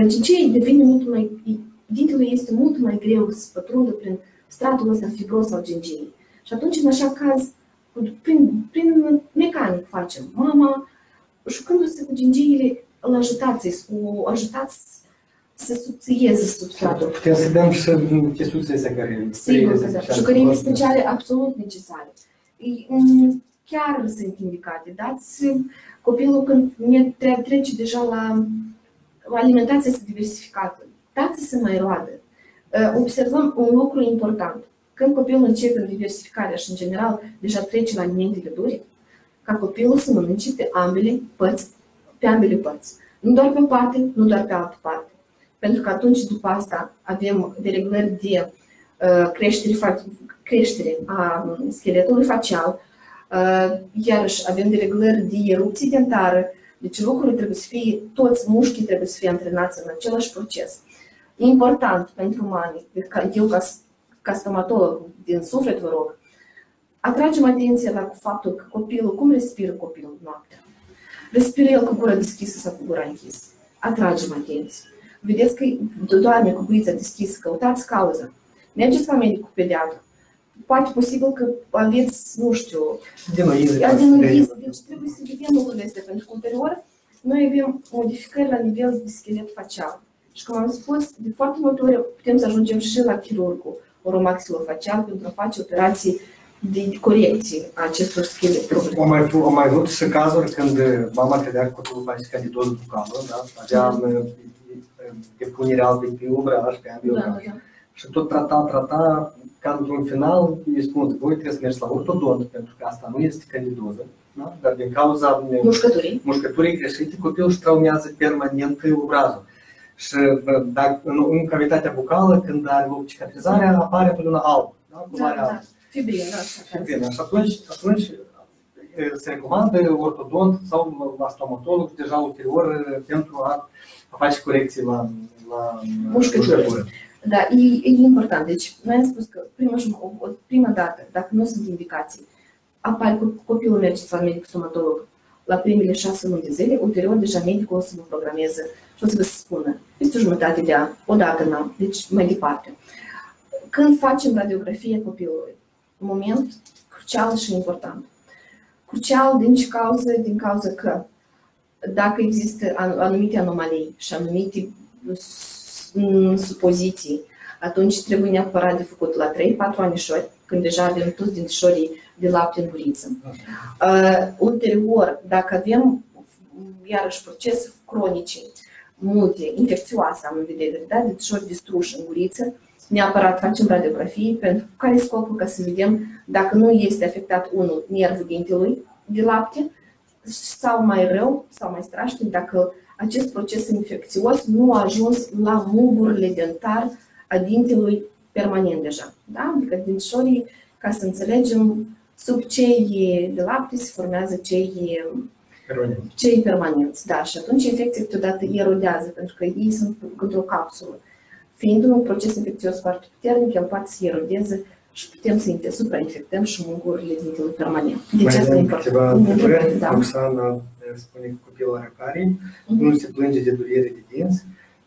Gingiei devine mult mai, dintelui este mult mai greu să pătrundă prin stratul ăsta fibros al gingiei. Și atunci, în așa caz, prin mecanic facem. Mama, jucându-se cu gingiile, îl ajutați să subțieze substratul. Putem să dăm și chestiuțele astea care... Sigur că da. Jucăriile speciale absolut necesare. Chiar sunt indicate. Dați copilul când trece deja la o alimentație diversificată. Dați să mai roadă. Observăm un lucru important. Când copilul începe în diversificarea și, în general, deja trece la alimentele dure, ca copilul să mănânce pe ambele părți. Nu doar pe o parte, nu doar pe altă parte. Pentru că atunci, după asta, avem dereglări de creștere a scheletului facial, iarăși avem dereglări de erupție dentară, deci lucrurile trebuie să fie, toți mușchii trebuie să fie antrenați în același proces. E important pentru mami, eu ca stomatolog din suflet vă rog, atragem atenția la faptul că copilul, cum respiră copilul noaptea? Respiră el cu gura deschisă sau cu gura închisă? Atragem atenție. Vedeți că doarme cu gurița deschisă, căutați cauza. Mergeți la medicul pediatru. Poate posibil că aveți, nu știu, adenoziză. Deci trebuie să vedem lucrurile astea, pentru că ulterior noi avem modificări la nivel de schelet facial. Și cum am spus, de foarte multe ori putem să ajungem și la chirurgul oromaxilofacial pentru a face operații de corecție a acestor schelete. Am mai avut și cazuri când mama credea că copilul face candidoză bucală, da? Avea depunerea albei pe obraj, pe ambii obraji. Și tot trata, ca într-un final îi spun, voi trebuie să mergeți la ortodont, pentru că asta nu este candidoză, da? Dar din cauza mușcăturii greșite, copilul își traumează permanent obrajul. Și în cavitatea bucală, când are loc cicatrizarea, apare pe luna alb. Da? Fibrină. Și atunci se recomandă ortodont sau la stomatolog deja ulterior pentru a face corecții la mușcătură. Da, e important. Deci, noi am spus că prima dată, dacă nu sunt indicații, apare copilul merge la medic stomatolog la primele 6 luni de zile, ulterior deja medicul o să vă programeze și o să vă spună peste jumătate de an, o dată în an, deci mai departe. Când facem radiografia copilului, un moment crucial și important. Crucial din cauza că dacă există anumite anomalii și anumite supoziții, atunci trebuie neapărat de făcut la 3-4 anișori, când deja avem toți dintișorii de lapte în guriță. Ulterior, dacă avem iarăși procese cronice, multe, infecțioase, am în vedere, da? Dintișori distruși în guriță, neapărat facem radiografii, pentru care scopul ca să vedem dacă nu este afectat unul nervul dintelui de lapte sau mai rău, sau mai strașnic, dacă acest proces infecțios nu a ajuns la mugurile dentar a dintelui permanent deja. Da? Adică dintișorii, ca să înțelegem, sub cei de lapte se formează cei permanenți. Da? Și atunci infecția câteodată erodează, pentru că ei sunt într-o capsulă. Fiind un proces infecțios foarte puternic, el poate să erodeze și putem să suprainfectăm și mugurile dintelui permanent. Deci asta e important. Roxana spune că copilul are carii, nu se plânge de durere de dinți,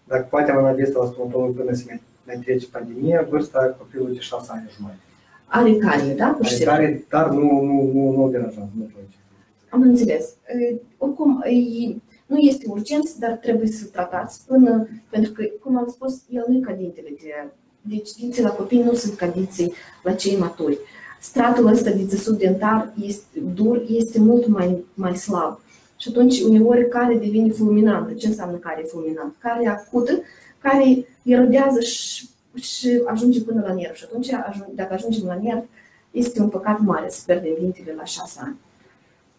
dacă poate am analizat la stomatolog până se mai trece pandemia, vârsta copilului de 6 ani jumătate. Are carie, da? Are carie, dar nu deranjează, nu plânge. Am înțeles. Oricum, nu este urgent, dar trebuie să tratați până, pentru că, cum am spus, el nu e ca dintele deci dinții la copii nu sunt ca dinții la cei maturi. Stratul ăsta de țesut dentar este mult mai slab. Și atunci, uneori, carie devine fulminantă. Ce înseamnă carie fulminantă? Carie acută, care erodează și ajunge până la nerv. Și atunci, dacă ajungem la nerv, este un păcat mare să pierdem dintele la 6 ani.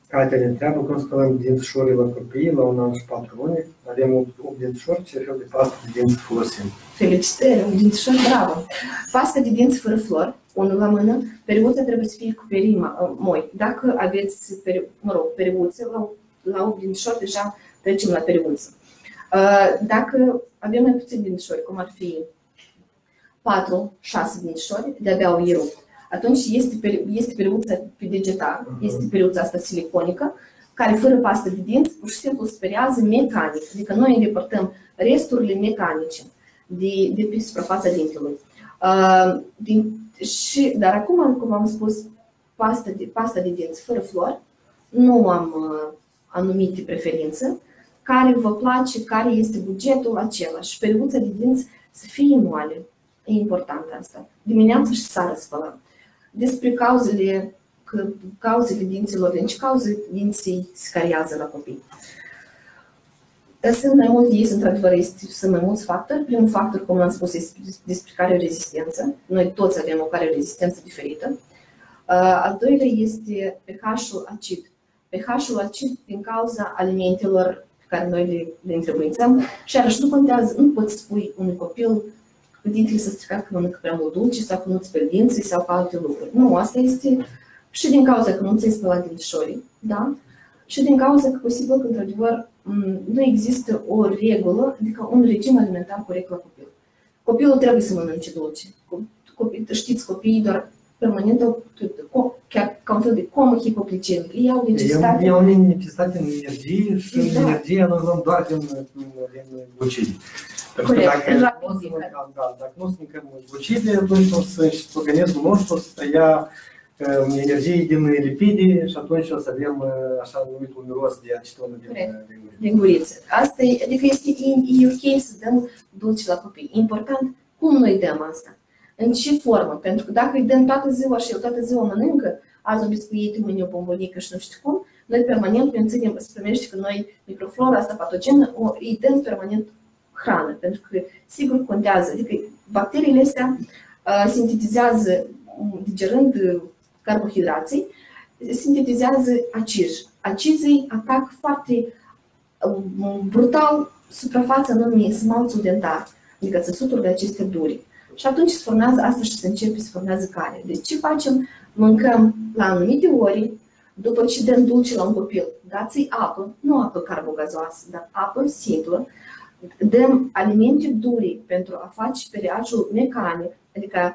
Katea ne întreabă cum spălăm dințișorii la copii la 1 an și 4 luni. Avem 8 dințișori, ce fel de pastă de dinți folosim? Felicitări, un dințișor, bravo! Pasta de dinți fără flori, unul la mână, periuța trebuie să fie cu moi. Dacă aveți, periuță, la 8 dințișori, deja trecem la periuță. Dacă avem mai puțin dințișori, cum ar fi 4-6 dințișori, de-abia au erupt. Atunci este periuța pe degetar, este periuța asta siliconică, care fără pastă de dinți pur și simplu speriază mecanic. Adică noi îndepărtăm resturile mecanice de pe suprafața dintelui. Dar acum, cum am spus, pasta de dinți fără fluor, nu am anumite preferințe. Care vă place, care este bugetul același. Periuța de dinți să fie moale. E important asta. Dimineața și seara spălăm. Despre cauzele dinților, din ce cauze dinții se cariază la copii. Sunt mai multe, într-adevăr, sunt mai mulți factori. Primul factor, cum am spus, este despre cariorezistență. Noi toți avem o cariorezistență diferită. Al doilea este pH-ul acid. pH-ul acid din cauza alimentelor pe care noi le întrebuințăm. Și iarăși nu contează, nu poți spui unui copil cu dintele să stricat că mănâncă prea mult dulce sau că nu speli dinții sau că alte lucruri. Nu, asta este și din cauza că nu ți-ai spălat dințișorii, da? Și din cauza că posibil că, într-adevăr, nu există o regulă, adică un regim alimentar corect la copil. Copilul trebuie să mănânce dulce. Știți, copiii doar permanent chiar ca un fel de comă hipoglicemică. Ei au necesitate. Ei au necesitate în energie și în energie noi luăm doar din glucide. Corect, dacă nu sunt glucide, atunci organismul nostru o să ia energie din lipide și atunci o să avem așa numitul miros de acetonă din guriță. Asta e, adică e ok să dăm dulce la copii. E important cum noi dăm asta. În ce formă? Pentru că dacă îi dăm toată ziua și el toată ziua mănâncă, azi un biscuit, mâine o bombonică și nu știu cum, noi permanent menținem, se primește că noi microflora asta patogenă îi dăm permanent hrană. Pentru că sigur contează. Adică bacteriile astea sintetizează, digerând carbohidrații, sintetizează acizi. Acizii atac foarte brutal suprafața numii smalțul dentar, adică țesutul de aceste duri. Și atunci se formează asta și se începe să formează care. Deci ce facem? Mâncăm la anumite ori, după ce dăm dulce la un copil, dați-i apă, nu apă carbogazoasă, dar apă simplă, dăm alimente duri pentru a face periajul mecanic, adică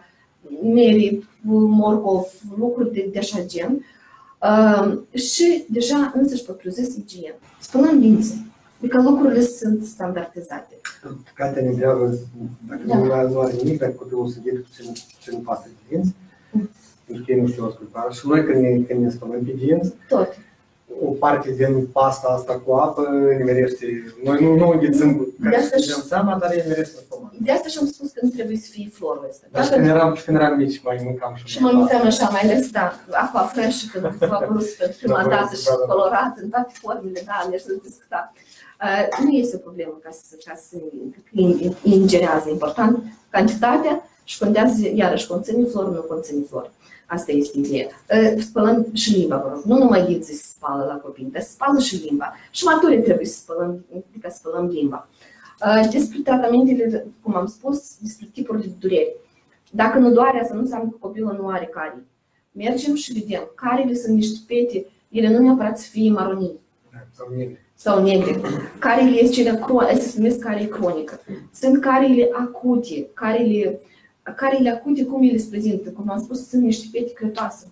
mere, morcov, lucruri de așa gen, și deja însăși propriu-zis igienă. Spălăm dinții. Adică lucrurile sunt standardizate. Katea ne întreabă dacă nu are nimic, dacă copilul să ghete puțin pastă de dinți, pentru că ei nu știu asculta. Și noi când ne spălăm pe dinți, o parte din pasta asta cu apă nimerește. Noi nu înghețăm ca să dăm seama, dar ei nimerește în stomac. De asta și-am spus că nu trebuie să fie florul ăsta. Dar și când eram mici, mai mâncam și mai mâncam așa, mai ales, da, apa fresh, când a vrut pentru prima dată și colorat în toate formele, da, le-aș discuta. Nu este o problemă ca să ingerează. Important cantitatea și contează, iarăși, conține flor, nu conține flor. Asta este ideea. Spălăm și limba, vă rog. Nu numai dinții se spală la copii, dar se spală și limba. Și maturii trebuie să spălăm, adică spălăm limba. Despre tratamentele, cum am spus, despre tipuri de dureri. Dacă nu doare, asta nu înseamnă că copilul nu are carii. Mergem și vedem. Cariile sunt niște pete, ele nu neapărat să fie maronii. Sau negre. Cariile se numesc carie cronică. Sunt cariile acute. Cariile acute, cum ele se prezintă? Cum am spus, sunt niște pete cretoase.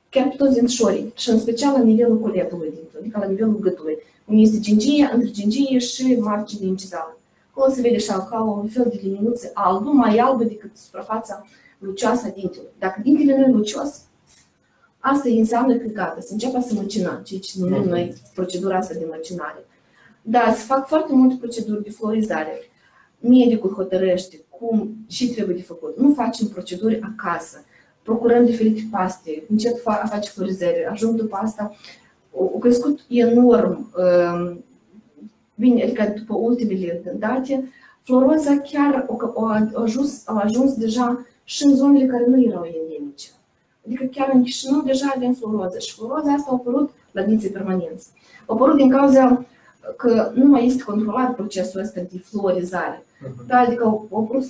Chiar pe toți dințișorii. Și în special la nivelul coletului, adică la nivelul gâtului. Unde este gingie, între gingie și marginea incizală. Acolo se vede așa ca un fel de liniuță albă, mai albă decât suprafața lucioasă a dintelui. Dacă dintele nu e lucios, asta înseamnă că gata, se începe să măcina, ceea ce numim noi procedura asta de măcinare. Da, se fac foarte multe proceduri de florizare. Medicul hotărăște ce trebuie de făcut. Nu facem proceduri acasă. Procurăm diferite paste, încep a face florizare, ajung după asta. O crescut enorm, bine, adică după ultimele date, fluoroza chiar a ajuns deja și în zonele care nu erau endemice. Adică chiar în Chișinău deja avem fluoroză și fluoroza asta a apărut la dinții permanenți. A apărut din cauza că nu mai este controlat procesul ăsta de fluorizare. Da, adică au apărut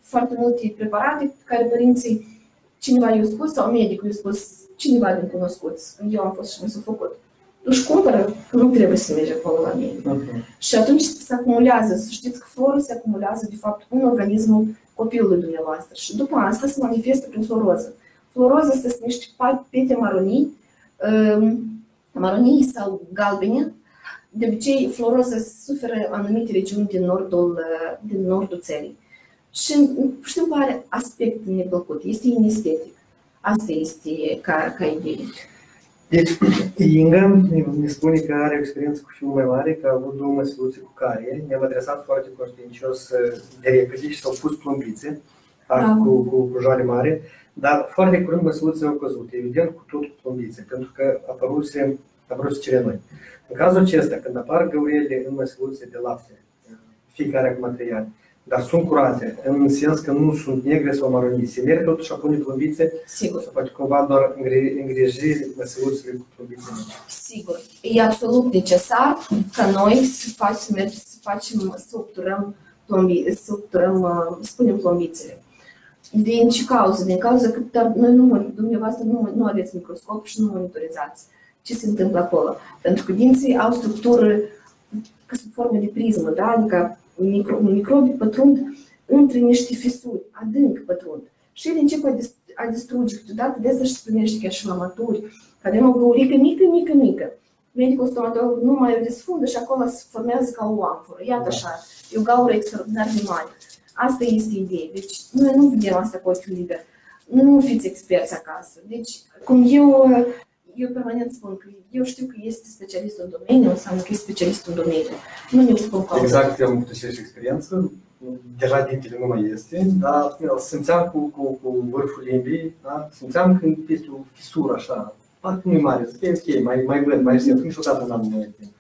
foarte multe preparate care părinții, cineva i-a spus sau medicul i-a spus, cineva din cunoscuți, eu am fost și mi s-a făcut. Își cumpără că nu trebuie să mergi acolo la medic. Și atunci se acumulează, să știți că florul se acumulează de fapt în organismul copilului dumneavoastră și după asta se manifestă prin fluoroză. Fluoroza este niște pete maronii maronii sau galbene, de obicei floroză suferă anumite regiuni din nordul țării. Și pur și simplu are aspect neplăcut, este inestetic. Asta este ca idee. Deci, Inga ne spune că are o experiență cu fiul mai mare, că a avut 2 măsăluțe cu care ne-am adresat foarte conștiincios de repede și s-au pus plombițe cu joale mare, dar foarte curând măsăluțele au căzut, evident cu tot cu plombițe, pentru că apăruse cirenoi. În cazul acesta, când apar găurele în măsăluțe de lapte, fiecare cu material, dar sunt curate, în sens că nu sunt negre sau maronii, se merg totuși a pune plombițe, sigur. Sau poate cumva doar îngriji măsăluțele cu plombițe. Sigur. E absolut necesar ca noi să spunem plombițele. Din ce cauză? Din cauza că dumneavoastră nu aveți microscop și nu monitorizați ce se întâmplă acolo. Pentru că dinții au structură ca sub formă de prismă, da? Adică microbii pătrund între niște fisuri, adânc pătrund. Și ele încep a distruge câteodată, de asta și se primește chiar și la maturi, că avem o găurică mică. Medicul stomatolog nu mai o desfundă și acolo se formează ca o amforă. Iată așa, e o gaură extraordinar de mare. Asta este ideea. Deci noi nu vedem asta cu ochiul liber. Nu fiți experți acasă. Deci, cum eu permanent spun că eu știu că este specialist în domeniu, înseamnă că este specialist în domeniu. Nu ne ocupăm cu exact, am avut și experiență. Deja dintele nu mai este, dar simțeam cu vârful limbii, da? Simțeam când este o fisură așa, parcă nu e mare, să fie ok, mai văd, mai simt, niciodată n-am mai timp.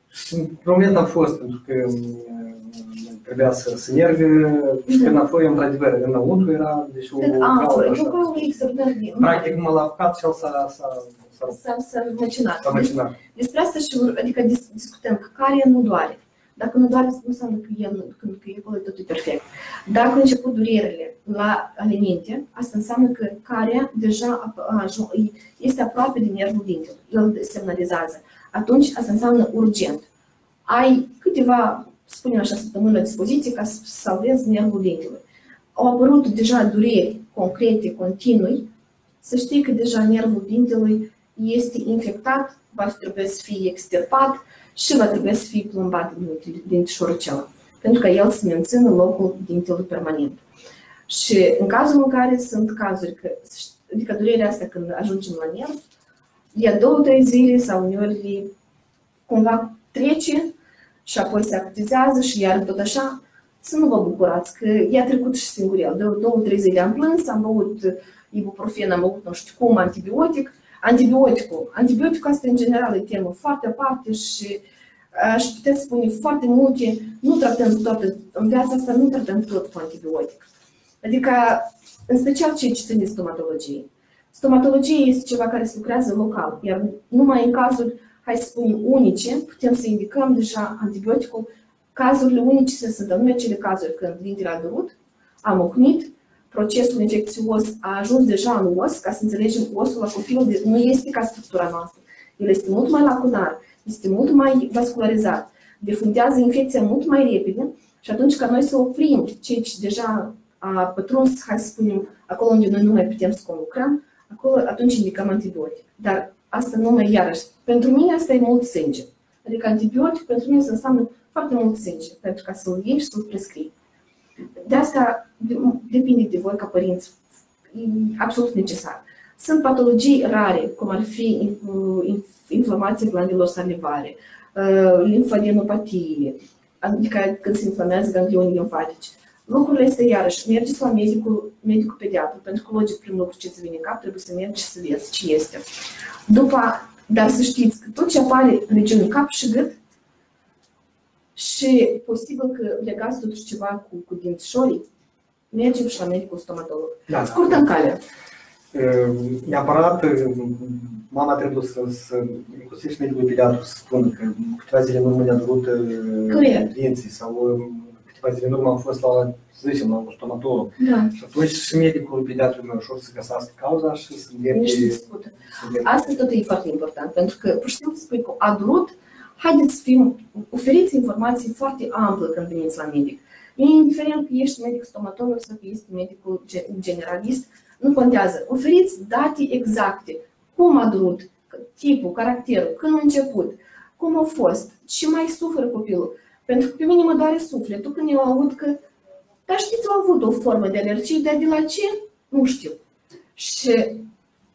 Și în moment a fost, pentru că trebuia să merg și când a fost, într-adevăr, înăuntru era, deci o gaură așa. Practic, numai l-a apucat și el s-a măcinat. Despre asta și adică discutăm că caria nu doare. Dacă nu doare, nu înseamnă că acolo totul e perfect. Dacă au început durerile la alimente, asta înseamnă că caria deja este aproape de nervul dintelui. El semnalizează. Atunci, asta înseamnă urgent. Ai câteva, spunem așa, săptămâni la dispoziție ca să salvezi nervul dintelui. Au apărut deja dureri concrete, continui, să știi că deja nervul dintelui este infectat, va trebui să fie extirpat și va trebui să fie plombat din șoricel, pentru că el se mențină locul dintelui permanent. Și în cazul în care sunt cazuri, adică durerea asta când ajungem la nerv, ia 2-3 zile sau uneori cumva trece și apoi se acutizează și iar tot așa, să nu vă bucurați că i-a trecut și singur el. 2-3 zile am plâns, am băut ibuprofen, am băut nu știu cum, Antibioticul asta în general e temă foarte aparte și aș putea spune foarte multe, nu tratăm toate, în viața asta nu tratăm tot cu antibiotic. Adică, în special cei ce țin de stomatologie. Stomatologie este ceva care se lucrează local, iar numai în cazuri, hai să spunem, unice, putem să indicăm deja antibioticul. Cazurile unice sunt anume cele cazuri când dintele a durut, a mocnit, procesul infecțios a ajuns deja în os, ca să înțelegem, osul la copil nu este ca structura noastră. El este mult mai lacunar, este mult mai vascularizat, defundează infecția mult mai repede și atunci ca noi să oprim ceea ce deja a pătruns, hai să spunem, acolo unde noi nu mai putem să conlucrăm, acolo atunci indicăm antibiotic. Dar asta nu mai iarăși. Pentru mine asta e mult sânge. Adică antibiotic pentru mine înseamnă foarte mult sânge, pentru ca să-l iei și să-l prescrii. De asta depinde de voi ca părinți, e absolut necesar. Sunt patologii rare, cum ar fi inflamația glandelor salivare, limfadenopatie, adică când se inflamează ganglionii limfatici. Lucrurile este iarăși, mergeți la medicul pediatru, pentru că logic prin lucru ce ți vine în cap, trebuie să mergi și să vezi ce este. Dar să știți că tot ce apare în regiunea cap și gât, și posibil că legați totuși ceva cu dințișorii, mergem și la medicul stomatolog. Da, scurtă în cale. Neapărat, mama trebuie inclusiv și medicul pediatru să spună că câteva zile în urmă ne-a durut dinții sau câteva zile în urmă am fost la un stomatolog. Da. Și atunci și medicul pediatru e mai ușor să găsească cauza și să discută. Asta tot e foarte important, pentru că pur și simplu spui că a durut, haideți să oferiți informații foarte ample când veniți la medic. Indiferent că ești medic stomatolog sau că ești medicul generalist, nu contează. Oferiți date exacte. Cum a durut, tipul, caracterul, când a început, cum a fost, ce mai suferă copilul. Pentru că pe mine mă doare sufletul când eu aud că, dar știți, au avut o formă de alergie, dar de la ce? Nu știu. Și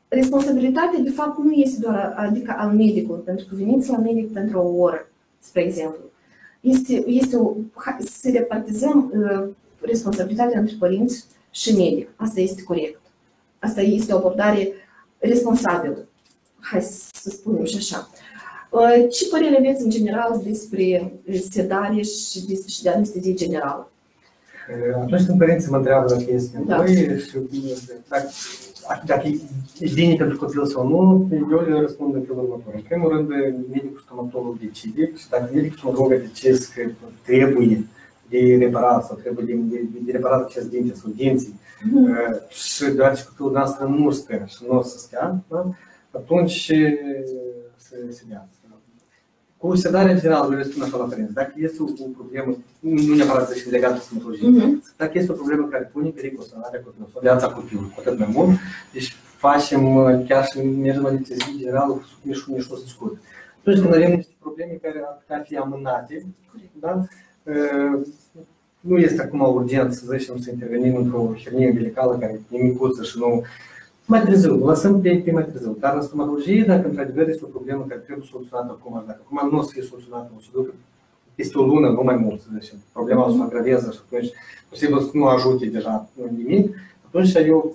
responsabilitatea, de fapt, nu este doar adică al medicului, pentru că veniți la medic pentru o oră, spre exemplu. Să repartizăm responsabilitatea între părinți și medic. Asta este corect. Asta este o abordare responsabilă. Hai să spunem și așa. Ce părere aveți în general despre sedare și de anestezie generală? Atunci când părinții mă întreabă dacă este nevoie și dacă e bine pentru copil sau nu, eu le răspund în felul următor. În primul rând, medicul stomatolog decide și dacă medicul stomatolog a decis că trebuie de reparat sau trebuie de reparat acest dinte sau dinții și deoarece copilul noastră nu stă și nu o să stea, atunci se dea. Cu sedarea generală, vreau să spun așa la părinți, dacă este o problemă, nu neapărat să fie legată de stomatologie, dacă este o problemă care pune pericol sănătatea copilului sau viața copilului, cu atât mai mult, deci facem chiar și mergem la anestezie generală, nici nu se discută. Atunci când avem niște probleme care ar putea fi amânate, da? Nu este acum urgent să zicem să intervenim într-o hernie umbilicală care e micuță și nu. Mai târziu, lăsăm pe mai târziu. Dar în stomatologie, dacă într-adevăr este o problemă care trebuie soluționată acum, dacă acum nu o să fie soluționată, o să ducă peste o lună, nu mai mult, să zicem, problema o să agraveze și atunci posibil să nu ajute deja nimic, atunci eu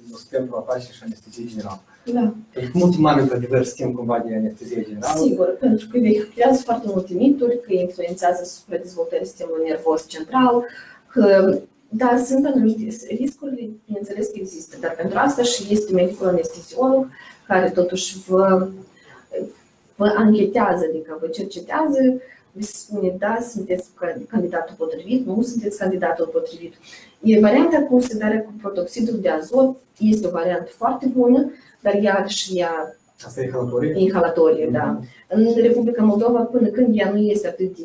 sunt pentru a face și anestezie generală. Da. Pentru că mulți mari, într-adevăr, știm cumva de anestezie generală. Sigur, pentru că vehiculează foarte multe mituri, că influențează asupra dezvoltării sistemului nervos central, că da, sunt anumite riscuri, bineînțeles că există, dar pentru asta și este medicul anesteziolog care totuși vă anchetează, adică vă cercetează, vi spune, da, sunteți candidatul potrivit, nu sunteți candidatul potrivit. Varianta cu sedarea cu protoxidul de azot este o variantă foarte bună, dar ea și ea asta e inhalatorie? Inhalatorie, da. În Republica Moldova, până când ea nu este atât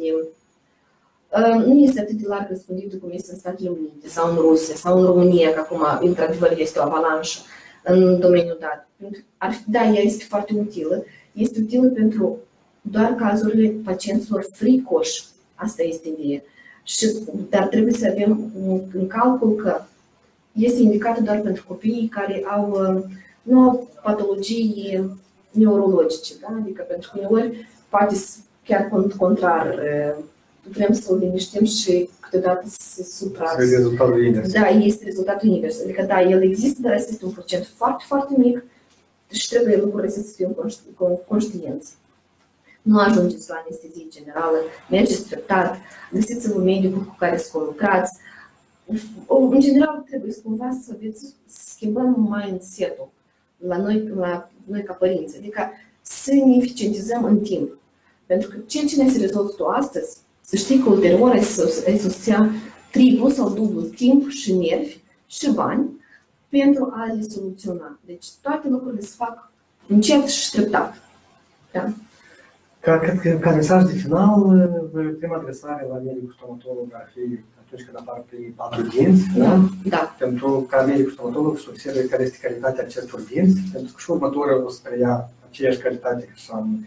de larg răspândită cum este în Statele Unite sau în Rusia sau în România, că acum, într-adevăr, este o avalanșă în domeniul dat. Da, ea este foarte utilă. Este utilă pentru doar cazurile pacienților fricoși. Asta este ideea. Dar trebuie să avem în calcul că este indicată doar pentru copiii care au patologii neurologice. Da? Adică pentru că uneori poate chiar contrar. Vrem să o liniștim și câteodată se suprață. Rezultatul invers. Da, este rezultatul invers. Adică da, el există, dar este un procent foarte, foarte mic și trebuie lucrurile să fie conștienți. Nu ajungeți la anestezie generală, mergeți treptat, găsiți-vă medicul cu care să lucrați. În general, trebuie cumva să schimbăm mindset-ul la noi ca părinți. Adică să ne eficientizăm în timp. Pentru că ceea ce ne se rezolvă tu astăzi, să știi că ulterior ai să-ți ia triplu sau dublu timp și nervi și bani pentru a le soluționa. Deci toate lucrurile se fac încet și treptat. Da? Ca mesaj de final, prima adresare la medicul stomatolog ar fi atunci când apar primii 4 dinți. Da. Pentru ca medicul stomatolog să observe care este calitatea acestor dinți, pentru că și următorul o să preia aceeași calitate și am.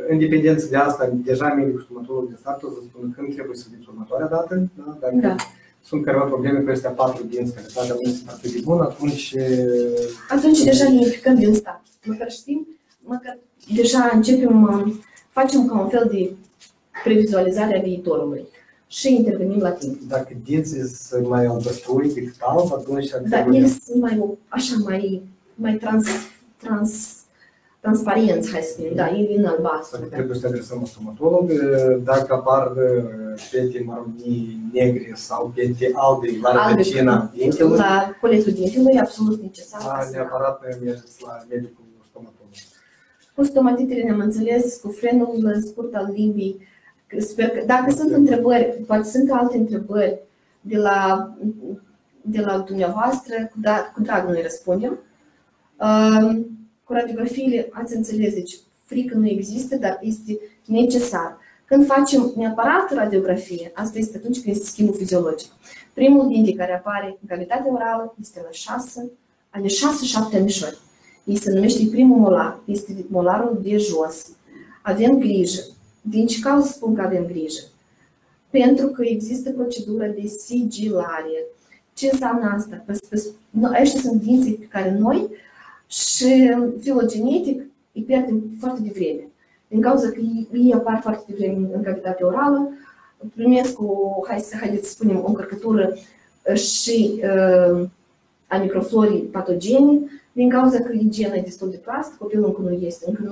În dependență de asta, deja medicul stomatolog de start o să spună când trebuie să veniți următoarea dată, da? Dacă sunt careva probleme cu acestea 4 dinți, calitatea nu este atât de bună, atunci deja ne implicăm din start. Măcar știm, măcar deja facem ca un fel de previzualizare a viitorului și intervenim la timp. Dacă dinții sunt mai albăstrui decât alb, atunci ele sunt mai transparenți, hai să spunem, da, ei vin albastru. Trebuie să adresăm un stomatolog. Dacă apar pete maronii negre sau pete albe la rădăcina dintelui, la coletul dintelui, e absolut necesar. Neapărat mergeți la medicul stomatolog. Cu stomatitele ne-am înțeles, cu frenul scurt al limbii. Sper că, dacă sunt întrebări, poate sunt alte întrebări de la dumneavoastră, cu drag noi răspundem. Cu radiografiile, ați înțeles, deci frică nu există, dar este necesar. Când facem neapărat radiografie, asta este atunci când este schimbul fiziologic. Primul dinte care apare în cavitatea orală este la 6-7 anișori. se numește primul molar, este molarul de jos. Avem grijă. Din ce cauză spun că avem grijă? Pentru că există procedură de sigilare. Ce înseamnă asta? Aceștia sunt dinții pe care noi și filogenetic îi pierdem foarte devreme. Din cauza că ei apar foarte devreme în cavitatea orală, primesc haideți să spunem, o încărcătură și a microflorii patogene, din cauza că igiena e destul de proastă, copilul încă nu este, încă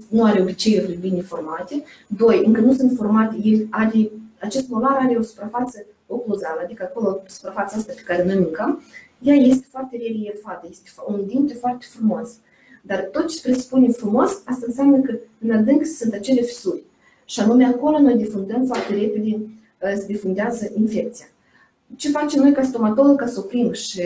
nu are obiceiurile bine formate. 2. Încă nu sunt formate, acest molar are o suprafață ocluzală, adică acolo suprafața asta pe care noi mâncăm, ea este foarte reliefată, este un dinte foarte frumos. Dar tot ce presupune frumos, asta înseamnă că în adânc sunt acele fisuri. Și anume acolo noi difundăm foarte repede, se difundează infecția. Ce facem noi ca stomatolog ca să oprim? Și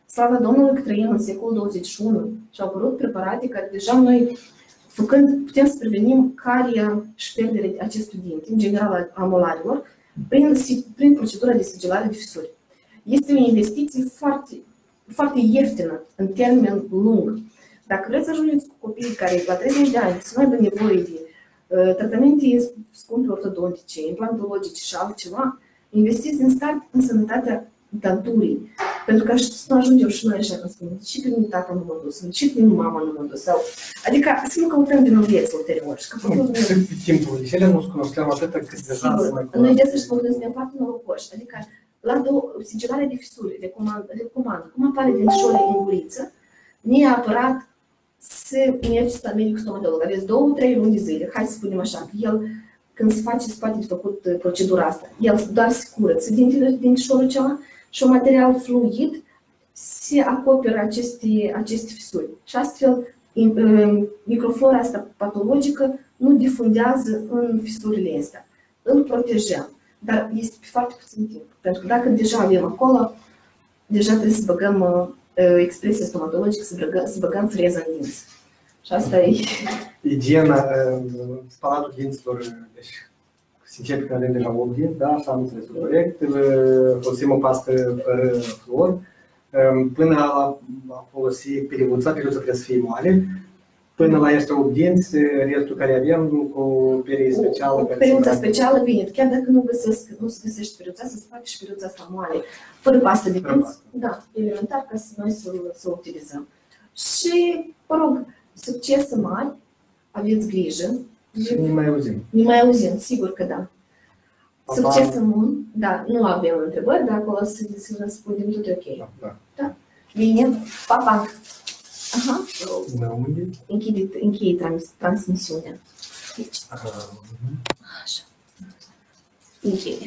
slavă Domnului că trăim în secolul 21 și au apărut preparate care deja noi, făcând, putem să prevenim caria și pierderea acestui dinte, în general a molarilor, prin procedura de sigilare de fisuri. Este o investiție foarte, foarte ieftină în termen lung. Dacă vreți să ajungeți cu copiii care la 30 de ani să nu aibă nevoie de tratamente scumpe ortodontice, implantologice și altceva, investiți din start în sănătatea danturii. Pentru că să nu ajungem și noi așa, cum spun, și pe mine tata nu mă dus, și pe mine mama nu mă dus. Adică să nu căutăm vinovieți ulterior. Pe timpul liceului nu cunoșteam atâta cât deja să mai noi de să suntem foarte norocoși. Adică la sigilarea de fisuri, recomand, cum apare din șole în guriță, neapărat să mergeți la medicul stomatolog. Aveți 2-3 luni de zile, hai să spunem așa, că el, când se poate de făcut procedura asta, el doar se curăță din șorul acela și un material fluid se acoperă aceste fisuri. Și astfel, microflora asta patologică nu difundează în fisurile astea. Îl protejăm, dar este pe foarte puțin timp. Pentru că dacă deja avem acolo, deja trebuie să băgăm expresia stomatologică, să băgăm freza în dinți. Și asta e... Igiena, spălatul dinților, deci se începe când avem deja 8 dinți, da, așa am înțeles corect, folosim o pastă fără fluor, până la folosi periuța trebuie să fie moale, până la este 8 dinți, restul care avem cu perie specială. Cu periuța specială, bine, chiar dacă nu se găsește periuța, să se facă și periuța asta moale, fără pastă de dinți, da, elementar, ca să noi să o utilizăm. Și, mă rog, succes mari, aveți grijă. Și ne mai auzim. Ne mai auzim, sigur că da. Succes mult, da, nu avem întrebări, dar acolo să răspundem tot ok. Da. Bine, pa, pa. Aha. Închide transmisiunea. Așa. Închide.